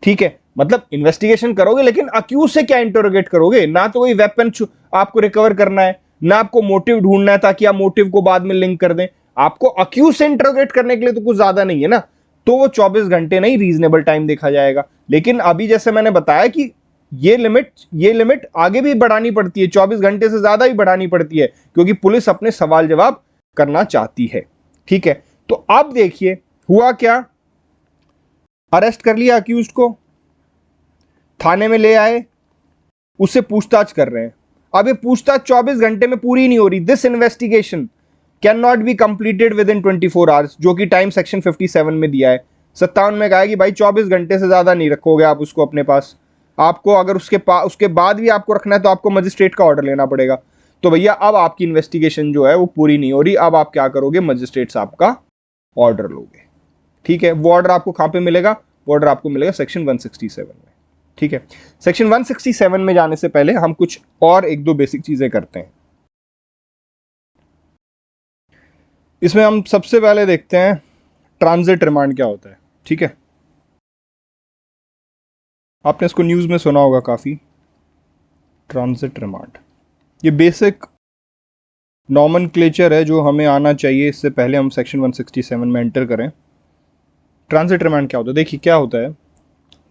ठीक है, मतलब इन्वेस्टिगेशन करोगे लेकिन अक्यूज से क्या इंटरोगेट करोगे? ना तो कोई वेपन आपको रिकवर करना है, ना आपको मोटिव ढूंढना है ताकि आप मोटिव को बाद में लिंक कर दें। आपको अक्यूज से इंटरोगेट करने के लिए तो कुछ ज्यादा नहीं है ना, तो वो 24 घंटे नहीं, रीजनेबल टाइम देखा जाएगा। लेकिन अभी जैसे मैंने बताया कि ये लिमिट आगे भी बढ़ानी पड़ती है, 24 घंटे से ज्यादा ही बढ़ानी पड़ती है, क्योंकि पुलिस अपने सवाल जवाब करना चाहती है। ठीक है, तो अब देखिए हुआ क्या, अरेस्ट कर लिया अक्यूज्ड को, थाने में ले आए, उससे पूछताछ कर रहे हैं। अब ये पूछताछ 24 घंटे में पूरी नहीं हो रही। This investigation can not be completed with in 24 hours, जो कि टाइम सेक्शन 57 में दिया है। 57 में कहा है कि भाई 24 घंटे से ज्यादा नहीं रखोगे आप उसको अपने पास। आपको अगर उसके बाद भी आपको रखना है तो आपको मजिस्ट्रेट का ऑर्डर लेना पड़ेगा। तो भैया अब आपकी इन्वेस्टिगेशन जो है वो पूरी नहीं हो रही, अब आप क्या करोगे, मजिस्ट्रेट साहब का ऑर्डर लोगे। ठीक है, वो ऑर्डर आपको कहां पे मिलेगा, वो ऑर्डर आपको मिलेगा सेक्शन 167 में। ठीक है, सेक्शन 167 में जाने से पहले हम कुछ और एक दो बेसिक चीजें करते हैं। इसमें हम सबसे पहले देखते हैं ट्रांजिट रिमांड क्या होता है। ठीक है, आपने इसको न्यूज में सुना होगा काफी, ट्रांजिट रिमांड। ये बेसिक नॉमेनक्लेचर है जो हमें आना चाहिए इससे पहले हम सेक्शन 167 में एंटर करें। ट्रांजिट रिमांड क्या होता है, देखिए क्या होता है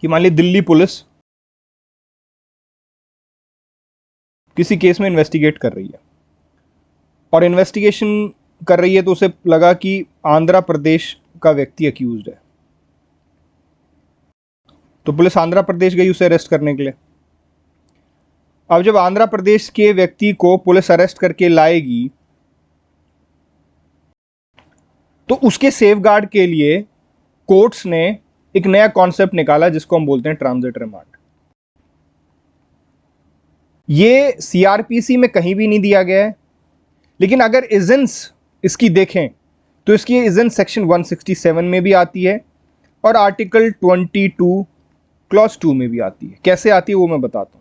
कि मान ली दिल्ली पुलिस किसी केस में इन्वेस्टिगेट कर रही है और इन्वेस्टिगेशन कर रही है तो उसे लगा कि आंध्र प्रदेश का व्यक्ति अक्यूज्ड है, तो पुलिस आंध्र प्रदेश गई उसे अरेस्ट करने के लिए। अब जब आंध्र प्रदेश के व्यक्ति को पुलिस अरेस्ट करके लाएगी तो उसके सेफगार्ड के लिए कोर्ट्स ने एक नया कॉन्सेप्ट निकाला जिसको हम बोलते हैं ट्रांजिट रिमांड। ये सीआरपीसी में कहीं भी नहीं दिया गया है, लेकिन अगर इजेंस इसकी देखें तो इसकी इजेंस सेक्शन 167 में भी आती है और आर्टिकल 22 क्लॉज 2 में भी आती है। कैसे आती है वो मैं बताता हूं।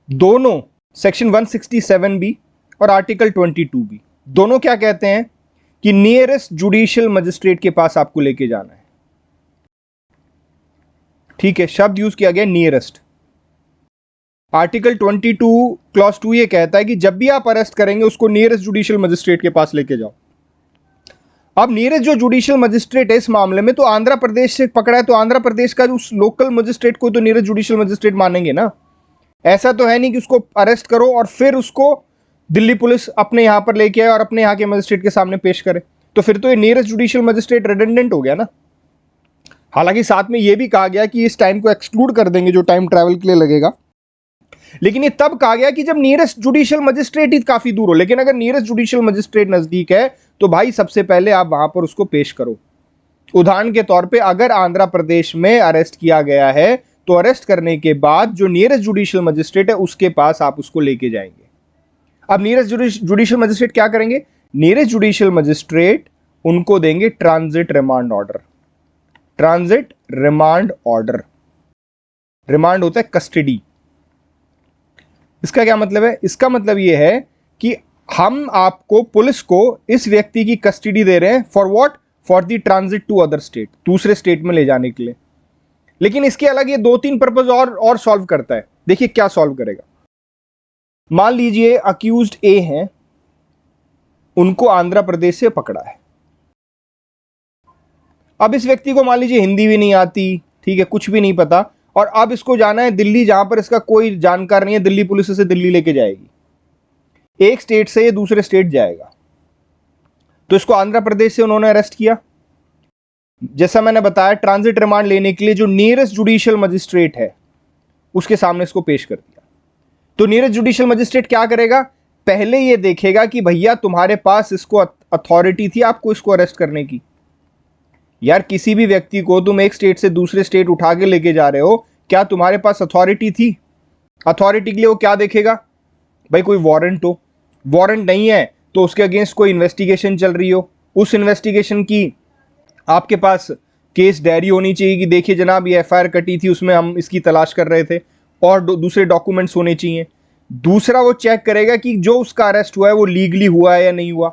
दोनों सेक्शन 167 भी और आर्टिकल 22 भी, दोनों क्या कहते हैं कि नियरेस्ट जुडिशियल मजिस्ट्रेट के पास आपको लेके जाना है। ठीक है, शब्द यूज किया गया नियरेस्ट। आर्टिकल 22 क्लॉज 2 ये कहता है कि जब भी आप अरेस्ट करेंगे उसको नियरेस्ट जुडिशियल मजिस्ट्रेट के पास लेके जाओ। अब नियरेस्ट जो जुडिशियल मजिस्ट्रेट है इस मामले में तो आंध्र प्रदेश से पकड़ा है, तो आंध्र प्रदेश का जो लोकल मजिस्ट्रेट को तो नियरेस्ट जुडिशियल मजिस्ट्रेट मानेंगे ना। ऐसा तो है नहीं कि उसको अरेस्ट करो और फिर उसको दिल्ली पुलिस अपने यहां पर लेके आए और अपने यहां के मजिस्ट्रेट के सामने पेश करे, तो फिर तो ये नियरेस्ट जुडिशियल मजिस्ट्रेट रिडंडेंट हो गया ना। हालांकि साथ में यह भी कहा गया कि इस टाइम को एक्सक्लूड कर देंगे जो टाइम ट्रैवल के लिए लगेगा, लेकिन ये तब कहा गया कि जब नियरेस्ट जुडिशियल मजिस्ट्रेट ही काफी दूर हो। लेकिन अगर नियरेस्ट जुडिशियल मजिस्ट्रेट नजदीक है तो भाई सबसे पहले आप वहां पर उसको पेश करो। उदाहरण के तौर पे अगर आंध्र प्रदेश में अरेस्ट किया गया है तो अरेस्ट करने के बाद जो नियरेस्ट जुडिशियल मजिस्ट्रेट है उसके पास आप उसको लेके जाएंगे। अब नियरेस्ट जुडिशियल मजिस्ट्रेट क्या करेंगे, नियरेस्ट जुडिशियल मजिस्ट्रेट उनको देंगे transit remand order. Transit remand order, remand होता है कस्टडी। इसका क्या मतलब है, इसका मतलब यह है कि हम आपको पुलिस को इस व्यक्ति की कस्टडी दे रहे हैं for what, for the transit to other state, दूसरे स्टेट में ले जाने के लिए। लेकिन इसके अलग ये दो तीन पर्पज और सॉल्व करता है। देखिए क्या सॉल्व करेगा। मान लीजिए अक्यूज्ड ए हैं, उनको आंध्र प्रदेश से पकड़ा है। अब इस व्यक्ति को मान लीजिए हिंदी भी नहीं आती, ठीक है, कुछ भी नहीं पता, और अब इसको जाना है दिल्ली जहां पर इसका कोई जानकार नहीं है। दिल्ली पुलिस इसे दिल्ली लेके जाएगी, एक स्टेट से ये दूसरे स्टेट जाएगा। तो इसको आंध्र प्रदेश से उन्होंने अरेस्ट किया। जैसा मैंने बताया ट्रांजिट रिमांड लेने के लिए जो नियरेस्ट जुडिशियल मजिस्ट्रेट है उसके सामने इसको पेश कर दिया। तो नियरेस्ट जुडिशियल मजिस्ट्रेट क्या करेगा, पहले ये देखेगा कि भैया तुम्हारे पास इसको अथॉरिटी थी आपको इसको अरेस्ट करने की। यार किसी भी व्यक्ति को तुम एक स्टेट से दूसरे स्टेट उठा के लेके जा रहे हो, क्या तुम्हारे पास अथॉरिटी थी। अथॉरिटी के लिए वो क्या देखेगा, भाई कोई वारंट हो, वारंट नहीं है तो उसके अगेंस्ट कोई इन्वेस्टिगेशन चल रही हो, उस इन्वेस्टिगेशन की आपके पास केस डायरी होनी चाहिए कि देखिए जनाब ये एफआईआर कटी थी उसमें हम इसकी तलाश कर रहे थे, और दूसरे डॉक्यूमेंट्स होने चाहिए। दूसरा वो चेक करेगा कि जो उसका अरेस्ट हुआ है वो लीगली हुआ है या नहीं हुआ।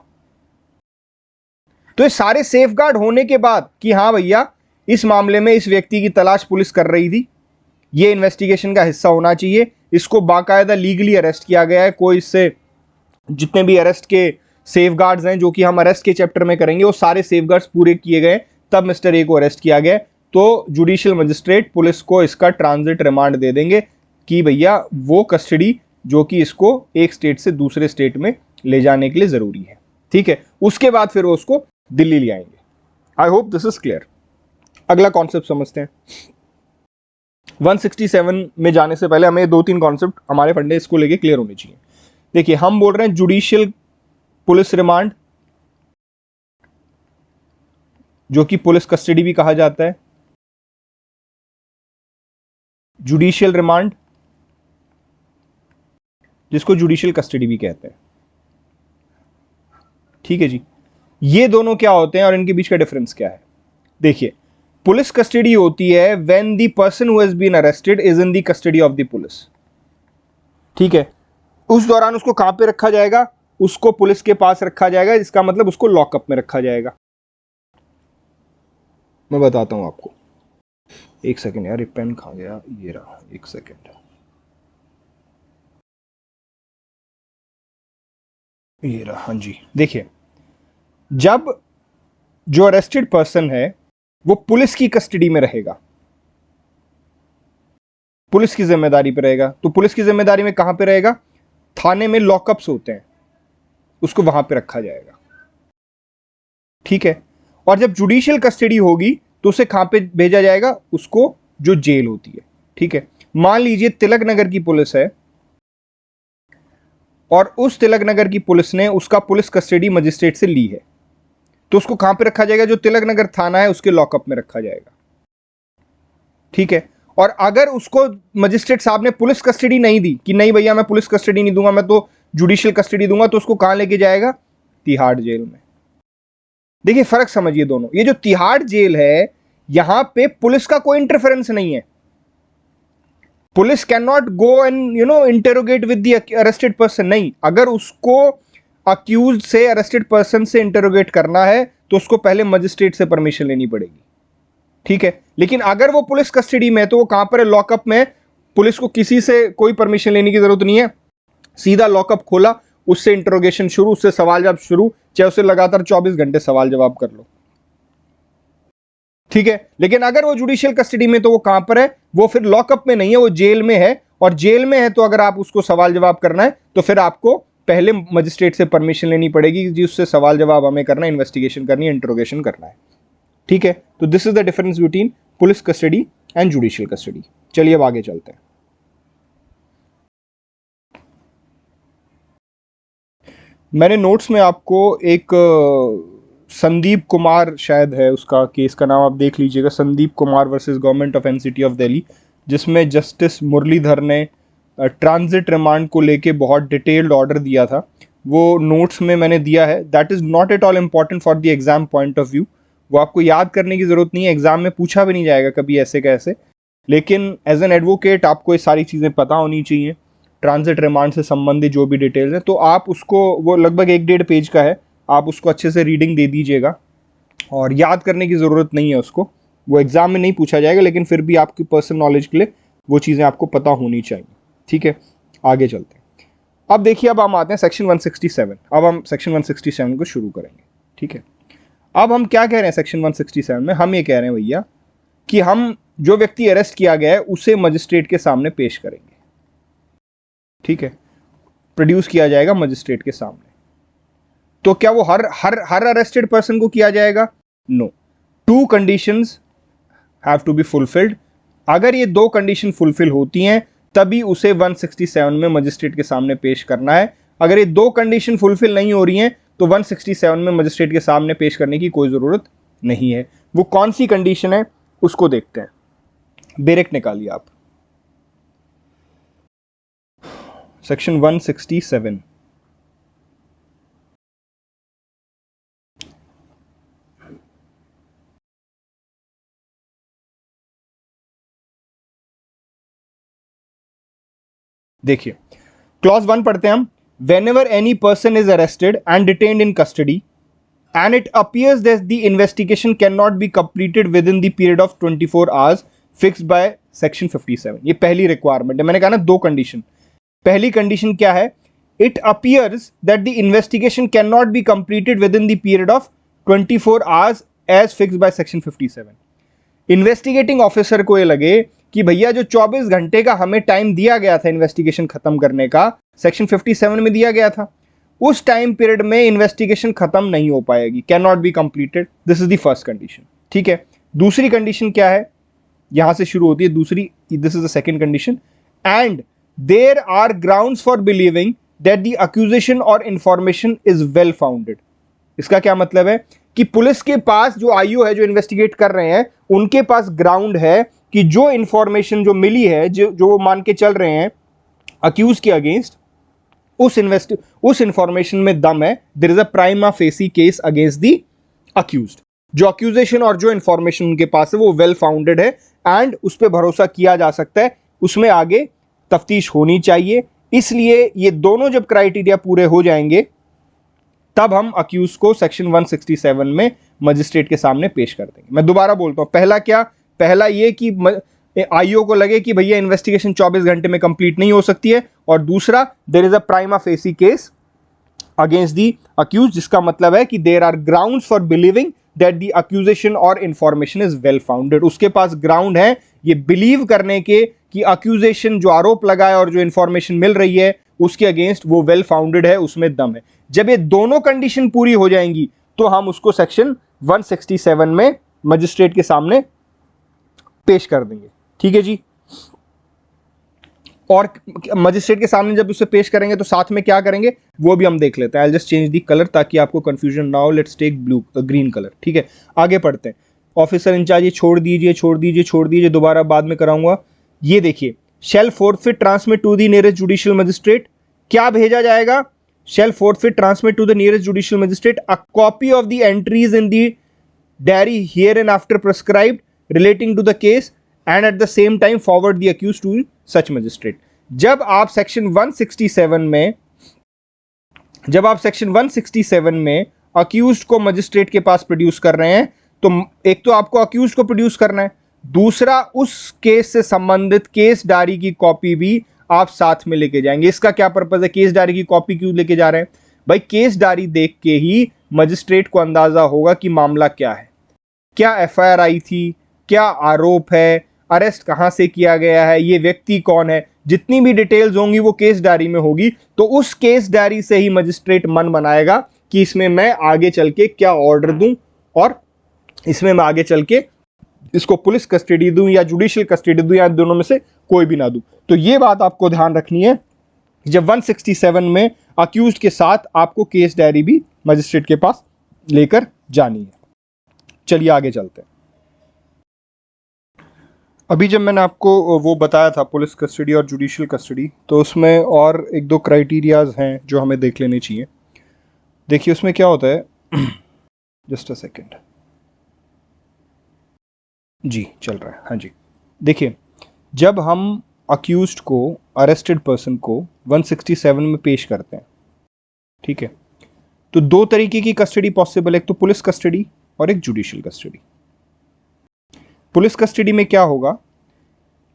तो ये सारे सेफगार्ड होने के बाद कि हाँ भैया इस मामले में इस व्यक्ति की तलाश पुलिस कर रही थी, ये इन्वेस्टिगेशन का हिस्सा होना चाहिए, इसको बाकायदा लीगली अरेस्ट किया गया है, कोई इससे जितने भी अरेस्ट के सेफगार्ड्स हैं जो कि हम अरेस्ट के चैप्टर में करेंगे वो सारे सेफगार्ड्स पूरे किए गए, तब मिस्टर ए को अरेस्ट किया गया। तो जुडिशियल मजिस्ट्रेट पुलिस को इसका ट्रांजिट रिमांड दे देंगे कि भैया वो कस्टडी जो कि इसको एक स्टेट से दूसरे स्टेट में ले जाने के लिए जरूरी है। ठीक है, उसके बाद फिर वो उसको दिल्ली ले आएंगे। आई होप दिस इज क्लियर। अगला कॉन्सेप्ट समझते हैं। 167 में जाने से पहले हमें दो तीन कॉन्सेप्ट हमारे फंडे इसको लेके क्लियर होने चाहिए। देखिए हम बोल रहे हैं जुडिशियल पुलिस रिमांड, जो कि पुलिस कस्टडी भी कहा जाता है। जुडिशियल रिमांड, जिसको जुडिशियल कस्टडी भी कहते हैं। ठीक है जी, ये दोनों क्या होते हैं और इनके बीच का डिफरेंस क्या है? देखिए, पुलिस कस्टडी होती है when the person who has been arrested is in the custody of the police. ठीक है, उस दौरान उसको कहां पे रखा जाएगा? उसको पुलिस के पास रखा जाएगा, इसका मतलब उसको लॉकअप में रखा जाएगा। मैं बताता हूं आपको, एक सेकेंड यार, ये पेन खा गया, ये रहा, एक सेकेंड, ये रहा। हाँ जी, देखिए, जब जो अरेस्टेड पर्सन है वो पुलिस की कस्टडी में रहेगा, पुलिस की जिम्मेदारी पे रहेगा, तो पुलिस की जिम्मेदारी में कहां पे रहेगा? थाने में लॉकअप्स होते हैं, उसको वहां पे रखा जाएगा। ठीक है, और जब जुडिशियल कस्टडी होगी तो उसे कहां पे भेजा जाएगा? उसको जो जेल होती है। ठीक है, मान लीजिए तिलक नगर की पुलिस है और उस तिलक नगर की पुलिस ने उसका पुलिस कस्टडी मजिस्ट्रेट से ली है, तो उसको कहां पे रखा जाएगा? जो तिलक नगर थाना है उसके लॉकअप में रखा जाएगा। ठीक है, और अगर उसको मजिस्ट्रेट साहब ने पुलिस कस्टडी नहीं दी कि नहीं भैया मैं पुलिस कस्टडी नहीं दूंगा, मैं तो जुडिशियल कस्टडी दूंगा, तो उसको कहां लेके जाएगा? तिहाड़ जेल में। देखिए फर्क समझिए दोनों, ये जो तिहाड़ जेल है यहां पे पुलिस का कोई इंटरफेरेंस नहीं है। Police can not go and interrogate with the arrested person. नहीं, अगर उसको अक्यूज से, अरेस्टेड पर्सन से इंटेरोगेट करना है तो उसको पहले मजिस्ट्रेट से परमिशन लेनी पड़ेगी। ठीक है, लेकिन अगर वो पुलिस कस्टडी में है तो वो कहां पर है? लॉकअप में। पुलिस को किसी से कोई परमिशन लेने की जरूरत नहीं है, सीधा लॉकअप खोला, उससे इंटरोगेशन शुरू, उससे सवाल जवाब शुरू, चाहे उसे लगातार 24 घंटे सवाल जवाब कर लो। ठीक है, लेकिन अगर वो जुडिशियल कस्टडी में तो वो कहां पर है? वो फिर लॉकअप में नहीं है, वो जेल में है, और जेल में है तो अगर आप उसको सवाल जवाब करना है तो फिर आपको पहले मजिस्ट्रेट से परमिशन लेनी पड़ेगी जी, उससे सवाल जवाब हमें करना है, इन्वेस्टिगेशन करनी है, इंटरोगेशन करना है। ठीक है, तो this is the difference between police custody and judicial custody. चलिए अब आगे चलते हैं। मैंने नोट्स में आपको एक संदीप कुमार शायद है उसका केस का नाम, आप देख लीजिएगा, Sandeep Kumar versus government of NCT of Delhi, जिसमें जस्टिस मुरलीधर ने ट्रांजिट रिमांड को लेके बहुत डिटेल्ड ऑर्डर दिया था। वो नोट्स में मैंने दिया है। That is not at all important for the exam point of view, वो आपको याद करने की ज़रूरत नहीं है, एग्जाम में पूछा भी नहीं जाएगा कभी ऐसे कैसे, लेकिन एज एन एडवोकेट आपको ये सारी चीज़ें पता होनी चाहिए, ट्रांजिट रिमांड से संबंधित जो भी डिटेल्स हैं। तो आप उसको, वो लगभग 1-1.5 पेज का है, आप उसको अच्छे से रीडिंग दे दीजिएगा, और याद करने की ज़रूरत नहीं है उसको, वो एग्ज़ाम में नहीं पूछा जाएगा, लेकिन फिर भी आपकी पर्सनल नॉलेज के लिए वो चीज़ें आपको पता होनी चाहिए। ठीक है, आगे चलते हैं। अब देखिए, अब हम आते हैं सेक्शन 167। अब हम सेक्शन 167 को शुरू करेंगे। ठीक है, अब हम क्या कह रहे हैं सेक्शन 167 में? हम ये कह रहे हैं भैया कि हम जो व्यक्ति अरेस्ट किया गया है उसे मजिस्ट्रेट के सामने पेश करेंगे। ठीक है, प्रोड्यूस किया जाएगा मजिस्ट्रेट के सामने। तो क्या वो हर अरेस्टेड पर्सन को किया जाएगा? No, 2 conditions have to be fulfilled. अगर ये 2 कंडीशन फुलफिल होती हैं तभी उसे 167 में मजिस्ट्रेट के सामने पेश करना है। अगर ये 2 कंडीशन फुलफिल नहीं हो रही हैं तो 167 में मजिस्ट्रेट के सामने पेश करने की कोई ज़रूरत नहीं है। वो कौन सी कंडीशन है उसको देखते हैं। बेरेक निकालिए आप, सेक्शन 167। देखिए, क्लॉज 1 पढ़ते हैं हम। Whenever any person is arrested and detained in custody and it appears that the investigation cannot be completed within the period of 24 hours fixed by section 57। ये पहली रिक्वायरमेंट है। मैंने कहा ना 2 कंडीशन। पहली कंडीशन क्या है? It appears that the investigation cannot be completed within the period of 24 hours as fixed by section 57। Investigating officer को ये लगे कि भैया जो 24 घंटे का हमें टाइम दिया गया था इन्वेस्टिगेशन खत्म करने का, सेक्शन 57 में दिया गया था, उस टाइम पीरियड में इन्वेस्टिगेशन खत्म नहीं हो पाएगी, can not be completed. This is the first condition. ठीक है, दूसरी कंडीशन क्या है? यहां से शुरू होती है दूसरी, this is the second condition. And there are grounds for believing that the accusation or information is well founded. इसका क्या मतलब है? कि पुलिस के पास जो आईओ है, जो इन्वेस्टिगेट कर रहे हैं, उनके पास ग्राउंड है कि जो इंफॉर्मेशन जो मिली है, जो वो मान के चल रहे हैं अक्यूज के अगेंस्ट, उस इंफॉर्मेशन में दम है, there is a prima facie case against the accused. जो अक्यूजेशन और जो इंफॉर्मेशन उनके पास है वो वेल फाउंडेड है एंड उस पर भरोसा किया जा सकता है, उसमें आगे तफ्तीश होनी चाहिए। इसलिए ये दोनों जब क्राइटेरिया पूरे हो जाएंगे तब हम अक्यूज को सेक्शन 167 में मजिस्ट्रेट के सामने पेश कर देंगे। मैं दोबारा बोलता हूं, पहला क्या? पहला ये कि आईओ को लगे कि भैया इन्वेस्टिगेशन 24 घंटे में कंप्लीट नहीं हो सकती है, और दूसरा there is a prima facie case against the accuse, जिसका मतलब है कि there are grounds for believing that the accusation or information is well founded. उसके पास ग्राउंड है ये बिलीव करने के कि अक्यूजेशन, जो आरोप लगा है और जो इंफॉर्मेशन मिल रही है उसके अगेंस्ट, वो वेल फाउंडेड है, उसमें दम है। जब ये दोनों कंडीशन पूरी हो जाएंगी तो हम उसको सेक्शन 167 में मजिस्ट्रेट के सामने पेश कर देंगे। ठीक है जी। और मजिस्ट्रेट के सामने जब उसे पेश करेंगे तो साथ में क्या करेंगे वो भी हम देख लेते हैं। I just change the colour ताकि आपको कंफ्यूजन ना हो। Let's take green colour. ठीक है, आगे पढ़ते हैं। ऑफिसर इंचार्ज, ये छोड़ दीजिए, दोबारा बाद में कराऊंगा। ये देखिए, shall forthwith transmit to the nearest judicial magistrate. क्या भेजा जाएगा? Shall forthwith transmit to the nearest judicial magistrate a copy of the entries in the diary hereinafter prescribed relating to the case and at the same time forward the accused to such magistrate. जब आप सेक्शन 167 में अक्यूज्ड को मजिस्ट्रेट के पास प्रोड्यूस कर रहे हैं, तो एक तो आपको अक्यूज्ड को प्रोड्यूस करना है, दूसरा उस केस से संबंधित केस डायरी की कॉपी भी आप साथ में लेके जाएंगे। इसका क्या पर्पस है? केस डायरी की कॉपी क्यों लेके जा रहे हैं भाई? केस डायरी देख के ही मजिस्ट्रेट को अंदाजा होगा कि मामला क्या है, क्या एफआईआर आई थी, क्या आरोप है, अरेस्ट कहां से किया गया है, ये व्यक्ति कौन है, जितनी भी डिटेल्स होंगी वो केस डायरी में होगी। तो उस केस डायरी से ही मजिस्ट्रेट मन बनाएगा कि इसमें मैं आगे चल के क्या ऑर्डर दूं, और इसमें मैं आगे चल के इसको पुलिस कस्टडी दूं या जुडिशियल कस्टडी दूं, या दोनों में से कोई भी ना दूं। तो ये बात आपको ध्यान रखनी है, जब 167 में अक्यूज्ड के साथ आपको केस डायरी भी मजिस्ट्रेट के पास लेकर जानी है। चलिए आगे चलते हैं। अभी जब मैंने आपको वो बताया था पुलिस कस्टडी और जुडिशियल कस्टडी, तो उसमें और एक दो क्राइटेरियाज हैं जो हमें देख लेने चाहिए। देखिए उसमें क्या होता है, जस्ट अ सेकेंड जी, चल रहा है, हाँ जी। देखिए, जब हम अक्यूज्ड को, अरेस्टेड पर्सन को 167 में पेश करते हैं, ठीक है, तो दो तरीके की कस्टडी पॉसिबल है, एक तो पुलिस कस्टडी और एक जुडिशियल कस्टडी। पुलिस कस्टडी में क्या होगा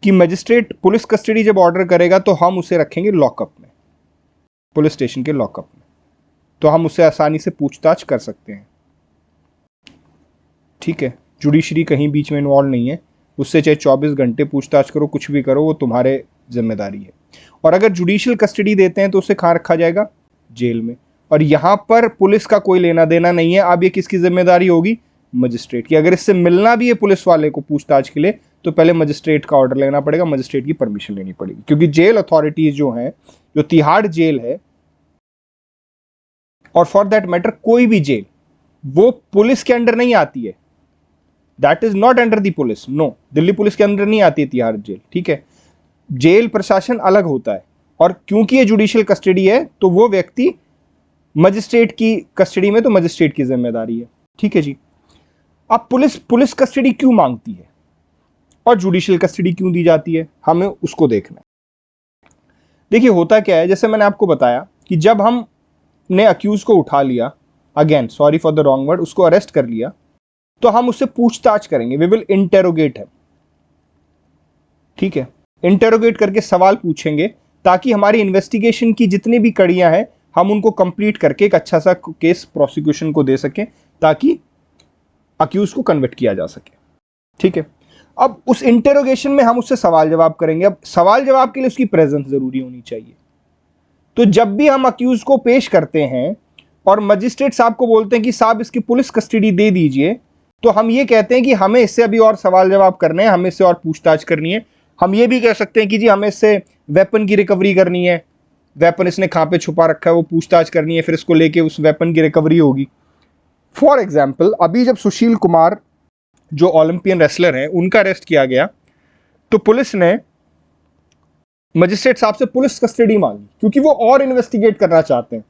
कि मजिस्ट्रेट पुलिस कस्टडी जब ऑर्डर करेगा तो हम उसे रखेंगे लॉकअप में, पुलिस स्टेशन के लॉकअप में, तो हम उससे आसानी से पूछताछ कर सकते हैं। ठीक है, जुडिशरी कहीं बीच में इन्वॉल्व नहीं है, उससे चाहे 24 घंटे पूछताछ करो, कुछ भी करो, वो तुम्हारे जिम्मेदारी है। और अगर जुडिशियल कस्टडी देते हैं तो उसे कहाँ रखा जाएगा? जेल में। और यहाँ पर पुलिस का कोई लेना देना नहीं है। अब ये किसकी जिम्मेदारी होगी? मजिस्ट्रेट की। अगर इससे मिलना भी है पुलिस वाले को पूछताछ के लिए तो पहले मजिस्ट्रेट का ऑर्डर लेना पड़ेगा, मजिस्ट्रेट की परमिशन लेनी पड़ेगी, क्योंकि जेल अथॉरिटीज जो हैं, जो तिहाड़ जेल है और फॉर दैट मैटर कोई भी जेल, वो पुलिस के अंडर नहीं आती है। That is not under the police, no, Delhi police के अंदर नहीं आती है तिहाड़ जेल। ठीक है, जेल प्रशासन अलग होता है, और क्योंकि ये जुडिशियल कस्टडी है तो वो व्यक्ति मजिस्ट्रेट की कस्टडी में, तो मजिस्ट्रेट की जिम्मेदारी है। ठीक है जी। अब पुलिस कस्टडी क्यों मांगती है और जुडिशियल कस्टडी क्यों दी जाती है, हमें उसको देखना है। देखिए होता क्या है, जैसे मैंने आपको बताया कि जब हमने अक्यूज को उठा लिया, again sorry for the wrong word, उसको अरेस्ट कर लिया, तो हम उससे पूछताछ करेंगे, वी विल इंटेरोगेट है। ठीक है, इंटेरोगेट करके सवाल पूछेंगे ताकि हमारी इन्वेस्टिगेशन की जितनी भी कड़ियां हैं हम उनको कंप्लीट करके एक अच्छा सा केस प्रोसिक्यूशन को दे सकें, ताकि अक्यूज को कन्विक्ट किया जा सके। ठीक है, अब उस इंटेरोगेशन में हम उससे सवाल जवाब करेंगे। अब सवाल जवाब के लिए उसकी प्रेजेंस जरूरी होनी चाहिए। तो जब भी हम अक्यूज को पेश करते हैं और मजिस्ट्रेट साहब को बोलते हैं कि साहब इसकी पुलिस कस्टडी दे दीजिए, तो हम ये कहते हैं कि हमें इससे अभी और सवाल जवाब करने हैं, हमें इससे और पूछताछ करनी है। हम ये भी कह सकते हैं कि जी हमें इससे वेपन की रिकवरी करनी है, वेपन इसने कहाँ पे छुपा रखा है वो पूछताछ करनी है, फिर इसको लेके उस वेपन की रिकवरी होगी। फॉर एग्जाम्पल, अभी जब सुशील कुमार जो ओलंपियन रेसलर हैं उनका अरेस्ट किया गया, तो पुलिस ने मजिस्ट्रेट साहब से पुलिस कस्टडी मांगी, क्योंकि वो और इन्वेस्टिगेट करना चाहते हैं,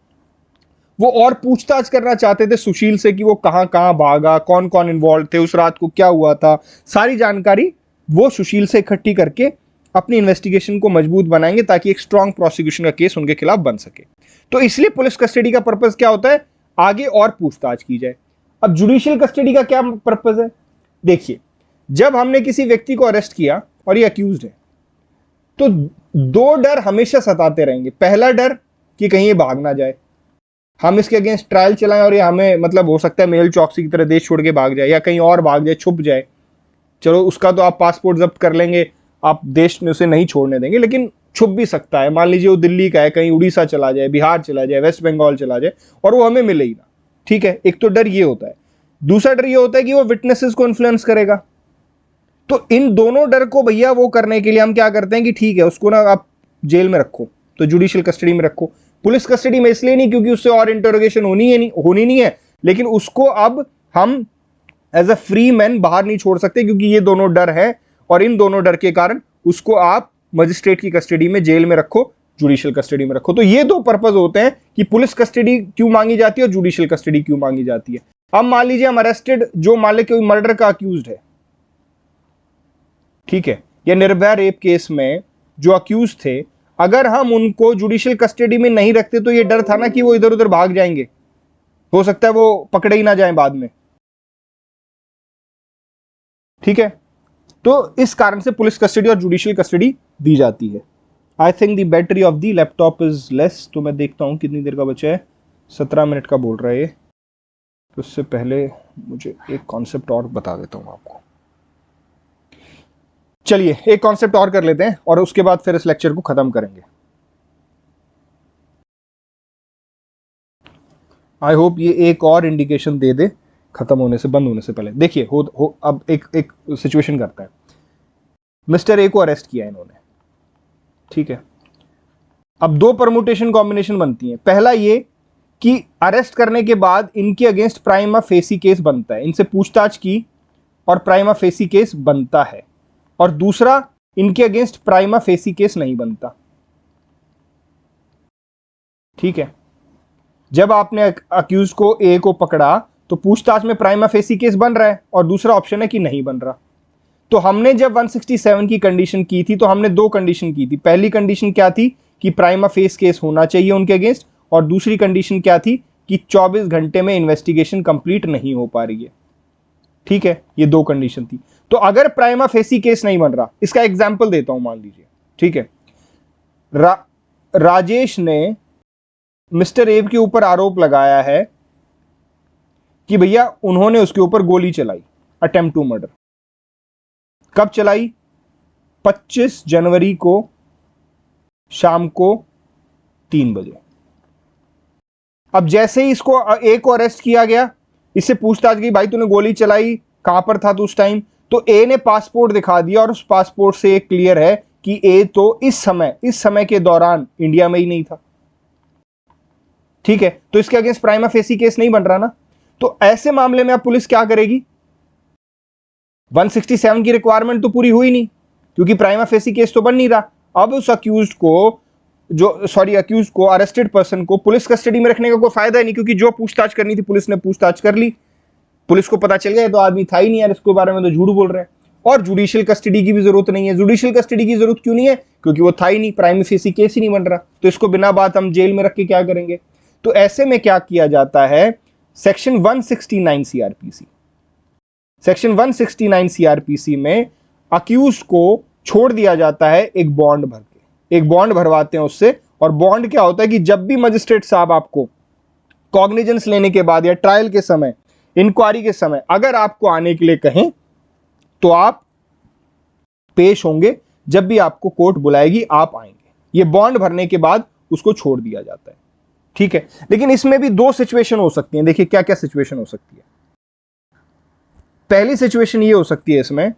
वो और पूछताछ करना चाहते थे सुशील से कि वो कहां कहां भागा, कौन कौन इन्वॉल्व थे, उस रात को क्या हुआ था, सारी जानकारी वो सुशील से इकट्ठी करके अपनी इन्वेस्टिगेशन को मजबूत बनाएंगे ताकि एक स्ट्रांग प्रोसिक्यूशन का केस उनके खिलाफ बन सके। तो इसलिए पुलिस कस्टडी का पर्पस क्या होता है, आगे और पूछताछ की जाए। अब जुडिशियल कस्टडी का क्या पर्पस है, देखिए जब हमने किसी व्यक्ति को अरेस्ट किया और ये अक्यूज्ड है, तो दो डर हमेशा सताते रहेंगे। पहला डर कि कहीं ये भाग ना जाए, हम इसके अगेंस्ट ट्रायल चलाएं और ये हमें मतलब हो सकता है मेल चौकसी की तरह देश छोड़ के भाग जाए या कहीं और भाग जाए, छुप जाए। चलो उसका तो आप पासपोर्ट जब्त कर लेंगे, आप देश में उसे नहीं छोड़ने देंगे, लेकिन छुप भी सकता है। मान लीजिए वो दिल्ली का है, कहीं उड़ीसा चला जाए, बिहार चला जाए, वेस्ट बंगाल चला जाए और वो हमें मिले ही ना। ठीक है, एक तो डर ये होता है। दूसरा डर ये होता है कि वो विटनेसेस को इन्फ्लुएंस करेगा। तो इन दोनों डर को भैया वो करने के लिए हम क्या करते हैं कि ठीक है उसको ना आप जेल में रखो, तो जुडिशियल कस्टडी में रखो। पुलिस कस्टडी में इसलिए नहीं क्योंकि उससे और इंटरोगेशन होनी नहीं है, लेकिन उसको अब हम एज अ फ्री मैन बाहर नहीं छोड़ सकते, क्योंकि ये दोनों डर हैं और इन दोनों डर के कारण उसको आप मजिस्ट्रेट की कस्टडी में, जेल में रखो, जुडिशियल कस्टडी में रखो। तो ये दो पर्पस होते हैं कि पुलिस कस्टडी क्यों मांगी जाती है और जुडिशियल कस्टडी क्यों मांगी जाती है। अब मान लीजिए हम अरेस्टेड, जो मान लीजिए कोई मर्डर का अक्यूज्ड है, ठीक है, या निर्भया रेप केस में जो अक्यूज थे, अगर हम उनको जुडिशियल कस्टडी में नहीं रखते तो ये डर था ना कि वो इधर उधर भाग जाएंगे, हो सकता है वो पकड़े ही ना जाएं बाद में। ठीक है, तो इस कारण से पुलिस कस्टडी और जुडिशियल कस्टडी दी जाती है। I think the battery of the laptop is less, तो मैं देखता हूं कितनी देर का बचा है। 17 मिनट का बोल रहा है ये। तो उससे पहले मुझे एक कॉन्सेप्ट और बता देता हूं आपको। चलिए एक कॉन्सेप्ट और कर लेते हैं और उसके बाद फिर इस लेक्चर को खत्म करेंगे। आई होप ये एक और इंडिकेशन दे दे खत्म होने से, बंद होने से पहले। देखिए अब एक सिचुएशन करता है। मिस्टर ए को अरेस्ट किया इन्होंने, ठीक है। अब दो परमुटेशन कॉम्बिनेशन बनती हैं। पहला ये कि अरेस्ट करने के बाद इनके अगेंस्ट प्राइमा फेसी केस बनता है, इनसे पूछताछ की और प्राइमा फेसी केस बनता है। और दूसरा, इनके अगेंस्ट प्राइमा फेसी केस नहीं बनता। ठीक है, जब आपने अक्यूज को ए को पकड़ा तो पूछताछ में प्राइमा फेसी केस बन रहा है और दूसरा ऑप्शन है कि नहीं बन रहा। तो हमने जब 167 की कंडीशन की थी तो हमने दो कंडीशन की थी। पहली कंडीशन क्या थी कि प्राइमा फेस केस होना चाहिए उनके अगेंस्ट, और दूसरी कंडीशन क्या थी कि 24 घंटे में इन्वेस्टिगेशन कंप्लीट नहीं हो पा रही है। ठीक है, ये दो कंडीशन थी। तो अगर प्राइमा फेसी केस नहीं बन रहा, इसका एग्जाम्पल देता हूं, मान लीजिए, ठीक है, राजेश ने मिस्टर एब के ऊपर आरोप लगाया है कि भैया उन्होंने उसके ऊपर गोली चलाई, अटेम्प्ट टू मर्डर। कब चलाई? 25 जनवरी को शाम को 3 बजे। अब जैसे ही इसको ए को अरेस्ट किया गया, इससे पूछताछ की, भाई तूने गोली चलाई, कहां पर था तू उस टाइम? तो ए ने पासपोर्ट दिखा दिया और उस पासपोर्ट से क्लियर है कि ए तो इस समय के दौरान इंडिया में ही नहीं था। ठीक है, तो इसके अगेंस्ट प्राइमा फेसी केस नहीं बन रहा ना। तो ऐसे मामले में अब पुलिस क्या करेगी? 167 की रिक्वायरमेंट तो पूरी हुई नहीं, क्योंकि प्राइमा फेसी केस तो बन नहीं रहा। अब उस अक्यूज को अरेस्टेड पर्सन को पुलिस कस्टडी में रखने का कोई फायदा ही नहीं, क्योंकि जो पूछताछ करनी थी पुलिस ने पूछताछ कर ली। पुलिस को पता चल गया तो आदमी था ही नहीं यार, इसके बारे में तो झूठ बोल रहे हैं। और जुडिशियल कस्टडी की भी जरूरत नहीं है। जुडिशियल कस्टडी की जरूरत क्यों नहीं है? क्योंकि वो था ही नहीं, प्राइमा फेसी केस ही नहीं बन रहा। तो इसको बिना बात हम जेल में रख के क्या करेंगे? तो ऐसे में क्या किया जाता है, सेक्शन 169 सीआरपीसी, सेक्शन 169 सीआरपीसी में अक्यूज को छोड़ दिया जाता है एक बॉन्ड भर के। एक बॉन्ड भरवाते हैं उससे, और बॉन्ड क्या होता है कि जब भी मजिस्ट्रेट साहब आपको कॉग्निजेंस लेने के बाद या ट्रायल के समय, इंक्वायरी के समय अगर आपको आने के लिए कहें तो आप पेश होंगे। जब भी आपको कोर्ट बुलाएगी आप आएंगे। ये बॉन्ड भरने के बाद उसको छोड़ दिया जाता है। ठीक है, लेकिन इसमें भी दो सिचुएशन हो सकती हैं। देखिए क्या क्या सिचुएशन हो सकती है। पहली सिचुएशन ये हो सकती है इसमें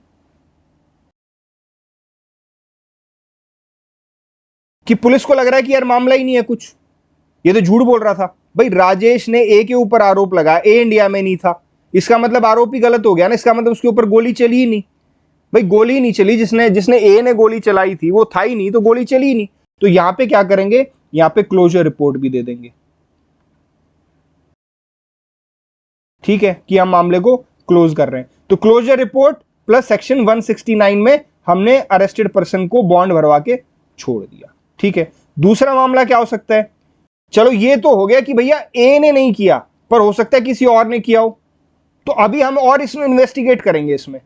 कि पुलिस को लग रहा है कि यार मामला ही नहीं है कुछ, ये तो झूठ बोल रहा था। भाई राजेश ने ए के ऊपर आरोप लगाया, ए इंडिया में नहीं था, इसका मतलब आरोप ही गलत हो गया ना। इसका मतलब उसके ऊपर गोली चली ही नहीं। भाई गोली ही नहीं चली, जिसने जिसने ए ने गोली चलाई थी वो था ही नहीं, तो गोली चली ही नहीं। तो यहां पे क्या करेंगे, यहां पे क्लोजर रिपोर्ट भी दे देंगे, ठीक है, कि हम मामले को क्लोज कर रहे हैं। तो क्लोजर रिपोर्ट प्लस सेक्शन 169 में हमने अरेस्टेड पर्सन को बॉन्ड भरवा के छोड़ दिया, ठीक है। दूसरा मामला क्या हो सकता है, चलो ये तो हो गया कि भैया ए ने नहीं किया, पर हो सकता है किसी और ने किया हो, तो अभी हम और इसमें इन्वेस्टिगेट करेंगे। इसमें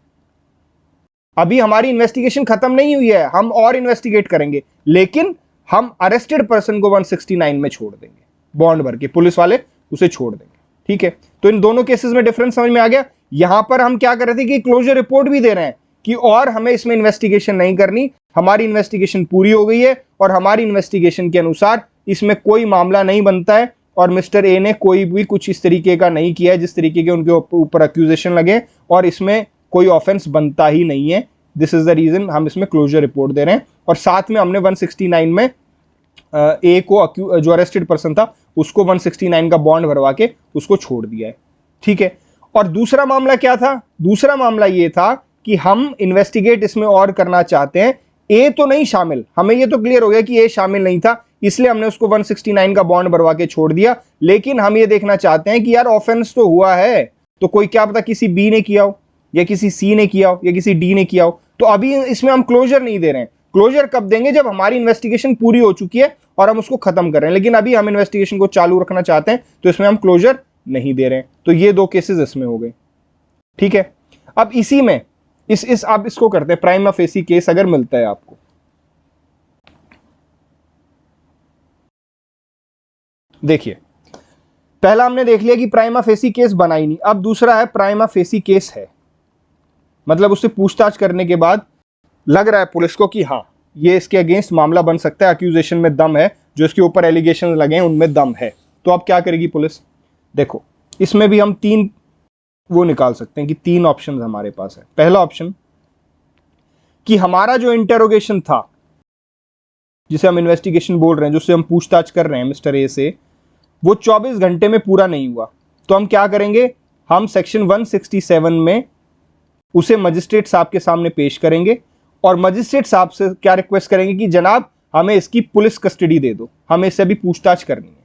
अभी हमारी इन्वेस्टिगेशन खत्म नहीं हुई है, हम और इन्वेस्टिगेट करेंगे, लेकिन हम अरेस्टेड पर्सन को 169 में छोड़ देंगे, बॉन्ड भर के पुलिस वाले उसे छोड़ देंगे, ठीक है। तो इन दोनों केसेस में डिफरेंस समझ में आ गया। यहां पर हम क्या कर रहे थे कि क्लोजर रिपोर्ट भी दे रहे हैं कि और हमें इसमें इन्वेस्टिगेशन नहीं करनी, हमारी इन्वेस्टिगेशन पूरी हो गई है और हमारी इन्वेस्टिगेशन के अनुसार इसमें कोई मामला नहीं बनता है और मिस्टर ए ने कोई भी कुछ इस तरीके का नहीं किया है जिस तरीके के उनके ऊपर एक्यूजेशन लगे, और इसमें कोई ऑफेंस बनता ही नहीं है। दिस इज द रीजन हम इसमें क्लोजर रिपोर्ट दे रहे हैं। और साथ में हमने 169 में ए को जो अरेस्टेड पर्सन था उसको 169 का बॉन्ड भरवा के उसको छोड़ दिया है, ठीक है। और दूसरा मामला क्या था, दूसरा मामला ये था कि हम इन्वेस्टिगेट इसमें और करना चाहते हैं, ए तो नहीं शामिल, हमें ये तो क्लियर हो गया कि ए शामिल नहीं था, इसलिए हमने उसको 169 का बॉन्ड भरवा के छोड़ दिया। लेकिन हम ये देखना चाहते हैं कि यार ऑफेंस तो हुआ है, तो कोई क्या पता किसी बी ने किया हो या किसी सी ने किया हो या किसी डी ने किया हो, तो अभी इसमें हम क्लोजर नहीं दे रहे हैं। क्लोजर कब देंगे, जब हमारी इन्वेस्टिगेशन पूरी हो चुकी है और हम उसको खत्म कर रहे हैं, लेकिन अभी हम इन्वेस्टिगेशन को चालू रखना चाहते हैं, तो इसमें हम क्लोजर नहीं दे रहे हैं। तो ये दो केसेस इसमें हो गए, ठीक है। अब इसी में इस आप इसको करते हैं प्राइमा फेसी केस अगर मिलता है आपको, देखिए पहला हमने देख लिया कि प्राइमा फेसी केस बना ही नहीं, अब दूसरा है प्राइमा फेसी केस है, मतलब उससे पूछताछ करने के बाद लग रहा है पुलिस को कि हाँ ये इसके अगेंस्ट मामला बन सकता है, एक्यूजेशन में दम है, जो इसके ऊपर एलिगेशन लगे हैं उनमें दम है। तो अब क्या करेगी पुलिस, देखो इसमें भी हम तीन वो निकाल सकते हैं कि तीन ऑप्शन हमारे पास है। पहला ऑप्शन कि हमारा जो इंटेरोगेशन था, जिसे हम इन्वेस्टिगेशन बोल रहे हैं, जिससे हम पूछताछ कर रहे हैं मिस्टर ए से, वो 24 घंटे में पूरा नहीं हुआ, तो हम क्या करेंगे, हम सेक्शन 167 में उसे मजिस्ट्रेट साहब के सामने पेश करेंगे और मजिस्ट्रेट साहब से क्या रिक्वेस्ट करेंगे कि जनाब हमें इसकी पुलिस कस्टडी दे दो, हमें इससे अभी पूछताछ करनी है,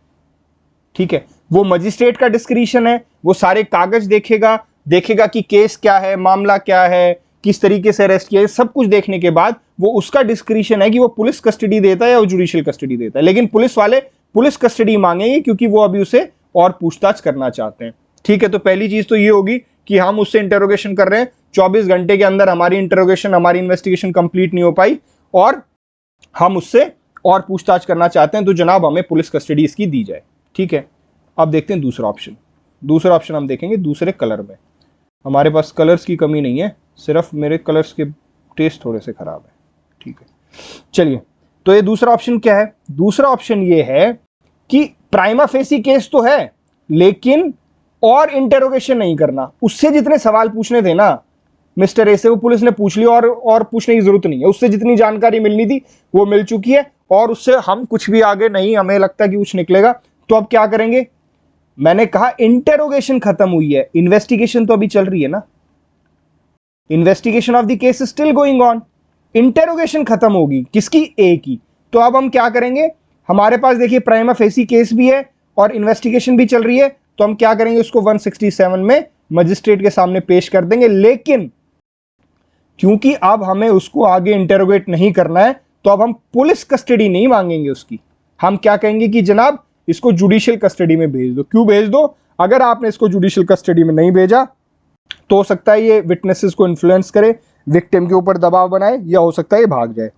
ठीक है। वो मजिस्ट्रेट का डिस्क्रिशन है, वो सारे कागज देखेगा कि केस क्या है, मामला क्या है, किस तरीके से अरेस्ट किया है, सब कुछ देखने के बाद वो उसका डिस्क्रिशन है कि वो पुलिस कस्टडी देता है या वो जुडिशियल कस्टडी देता है। लेकिन पुलिस वाले पुलिस कस्टडी मांगेंगे क्योंकि वो अभी उसे और पूछताछ करना चाहते हैं, ठीक है। तो पहली चीज तो ये होगी कि हम उससे इंटरोगेशन कर रहे हैं, 24 घंटे के अंदर हमारी इंटरोगेशन, हमारी इन्वेस्टिगेशन कंप्लीट नहीं हो पाई और हम उससे और पूछताछ करना चाहते हैं, तो जनाब हमें पुलिस कस्टडी इसकी दी जाए, ठीक है। अब देखते हैं दूसरा ऑप्शन। दूसरा ऑप्शन हम देखेंगे दूसरे कलर में, हमारे पास कलर्स की कमी नहीं है, सिर्फ मेरे कलर्स के टेस्ट थोड़े से खराब है, ठीक है। चलिए, तो ये दूसरा ऑप्शन क्या है, दूसरा ऑप्शन ये है कि प्राइमा फेसी केस तो है लेकिन और इंटेरोगेशन नहीं करना, उससे जितने सवाल पूछने थे ना मिस्टर ए से वो पुलिस ने पूछ लिया और पूछने की जरूरत नहीं है, उससे जितनी जानकारी मिलनी थी वो मिल चुकी है और उससे हम कुछ भी आगे नहीं हमें लगता कि कुछ निकलेगा। तो अब क्या करेंगे, मैंने कहा इंटेरोगेशन खत्म हुई है, इन्वेस्टिगेशन तो अभी चल रही है ना, investigation of the case still going on, interrogation खत्म होगी किसकी, ए की। तो अब हम क्या करेंगे, हमारे पास देखिए प्राइमा फेसी केस भी है और इन्वेस्टिगेशन भी चल रही है, तो हम क्या करेंगे, उसको 167 में मजिस्ट्रेट के सामने पेश कर देंगे। लेकिन क्योंकि अब हमें उसको आगे इंटेरोगेट नहीं करना है, तो अब हम पुलिस कस्टडी नहीं मांगेंगे उसकी, हम क्या कहेंगे कि जनाब इसको जुडिशियल कस्टडी में भेज दो। क्यों भेज दो, अगर आपने इसको जुडिशियल कस्टडी में नहीं भेजा तो हो सकता है ये विटनेसेस को इन्फ्लुएंस करे, विक्टिम के ऊपर दबाव बनाए, या हो सकता है ये भाग जाए,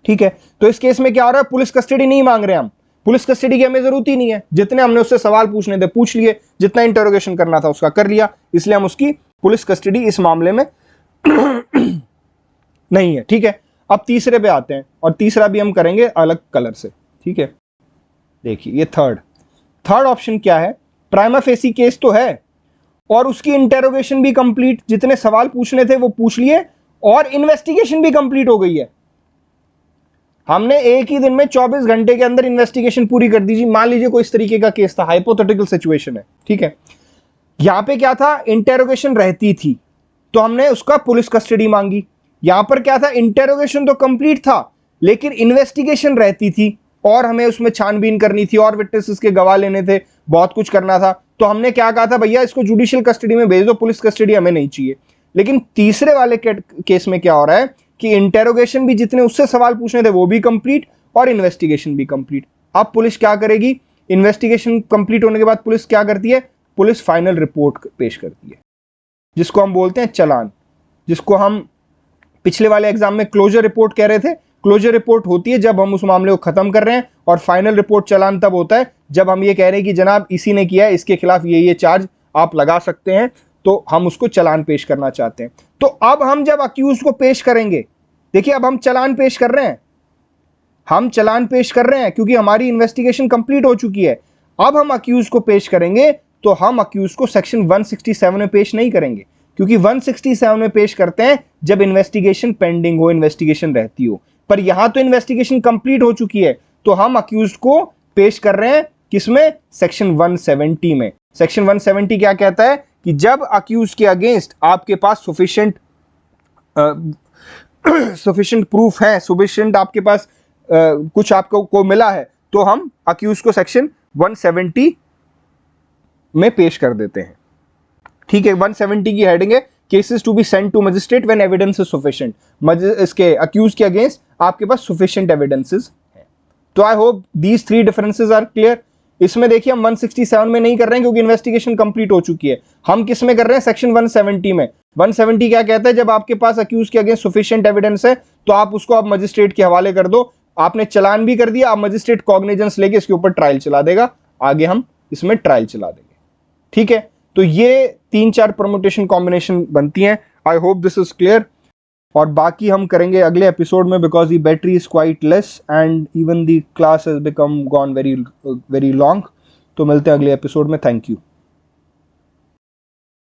ठीक है। तो इस केस में क्या हो रहा है, पुलिस कस्टडी नहीं मांग रहे हम, पुलिस कस्टडी की हमें जरूरत ही नहीं है, जितने हमने उससे सवाल पूछने थे पूछ लिए, जितना इंटरोगेशन करना था उसका कर लिया, इसलिए हम उसकी पुलिस कस्टडी इस मामले में नहीं है, ठीक है। अब तीसरे पे आते हैं और तीसरा भी हम करेंगे अलग कलर से, ठीक है। देखिए ये थर्ड ऑप्शन क्या है, प्राइमा फेसी केस तो है और उसकी इंटेरोगेशन भी कंप्लीट, जितने सवाल पूछने थे वो पूछ लिए और इन्वेस्टिगेशन भी कंप्लीट हो गई है, हमने एक ही दिन में 24 घंटे के अंदर इन्वेस्टिगेशन पूरी कर दी। मान लीजिए कोई इस तरीके का केस था, हाइपोथेटिकल सिचुएशन है, ठीक है। यहां पे क्या था, इंटेरोगेशन रहती थी, तो हमने उसका पुलिस कस्टडी मांगी। यहां पर क्या था, इंटेरोगेशन तो कंप्लीट था लेकिन इन्वेस्टिगेशन रहती थी और हमें उसमें छानबीन करनी थी और विटनेसेस के गवाह लेने थे, बहुत कुछ करना था। तो हमने क्या कहा था, भैया इसको जुडिशियल कस्टडी में भेज दो, पुलिस कस्टडी हमें नहीं चाहिए। लेकिन तीसरे वाले केस में क्या हो रहा है कि इंटेरोगेशन भी जितने उससे सवाल पूछने थे वो भी कंप्लीट और इन्वेस्टिगेशन भी कंप्लीट। अब पुलिस क्या करेगी, इन्वेस्टिगेशन कंप्लीट होने के बाद पुलिस क्या करती है, पुलिस फाइनल रिपोर्ट पेश करती है जिसको हम बोलते हैं चालान, जिसको हम पिछले वाले एग्जाम में क्लोजर रिपोर्ट कह रहे थे। क्लोजर रिपोर्ट होती है जब हम उस मामले को खत्म कर रहे हैं, और फाइनल रिपोर्ट चालान तब होता है जब हम ये कह रहे हैं कि जनाब इसी ने किया है, इसके खिलाफ ये चार्ज आप लगा सकते हैं, तो हम उसको चालान पेश करना चाहते हैं। तो अब हम जब अक्यूज को पेश करेंगे, देखिए अब हम चालान पेश कर रहे हैं, हम चालान पेश कर रहे हैं क्योंकि हमारी इन्वेस्टिगेशन कंप्लीट हो चुकी है। अब हम अक्यूज को पेश करेंगे तो हम अक्यूज को सेक्शन 167 में पेश नहीं करेंगे, क्योंकि 167 में पेश करते हैं जब इन्वेस्टिगेशन पेंडिंग हो, इन्वेस्टिगेशन रहती हो। पर यहां तो इन्वेस्टिगेशन कंप्लीट हो चुकी है, तो हम अक्यूज को पेश कर रहे हैं किसमें, सेक्शन 170 में। सेक्शन 170 क्या कहता है कि जब अक्यूज के अगेंस्ट आपके पास सफिशिएंट प्रूफ है, सफिशिएंट आपके पास कुछ आपको को मिला है, तो हम अक्यूज को सेक्शन 170 में पेश कर देते हैं। ठीक है, 170 की हेडिंग है cases to be sent to magistrate when evidence is sufficient. इसके अक्यूज के अगेंस्ट आपके पास सफिशिएंट एविडेंसेस है। तो I hope these 3 differences are clear. इसमें देखिए हम 167 में नहीं कर रहे हैं क्योंकि इन्वेस्टिगेशन कंप्लीट हो चुकी है। हम किस में कर रहे हैं, सेक्शन 170 में। 170 क्या कहता है, जब आपके पास अक्यूज के अगेंस्ट सफिशिएंट एविडेंस है तो आप उसको आप मजिस्ट्रेट के हवाले कर दो। आपने चालान भी कर दिया, आप मजिस्ट्रेट कॉग्निजेंस लेके इसके ऊपर ट्रायल चला देगा, आगे हम इसमें ट्रायल चला देंगे। ठीक है, तो ये 3-4 परम्यूटेशन कॉम्बिनेशन बनती हैं। आई होप दिस इज क्लियर, और बाकी हम करेंगे अगले एपिसोड में, because the battery is quite less and even the class has become gone very long. तो मिलते हैं अगले एपिसोड में। Thank you.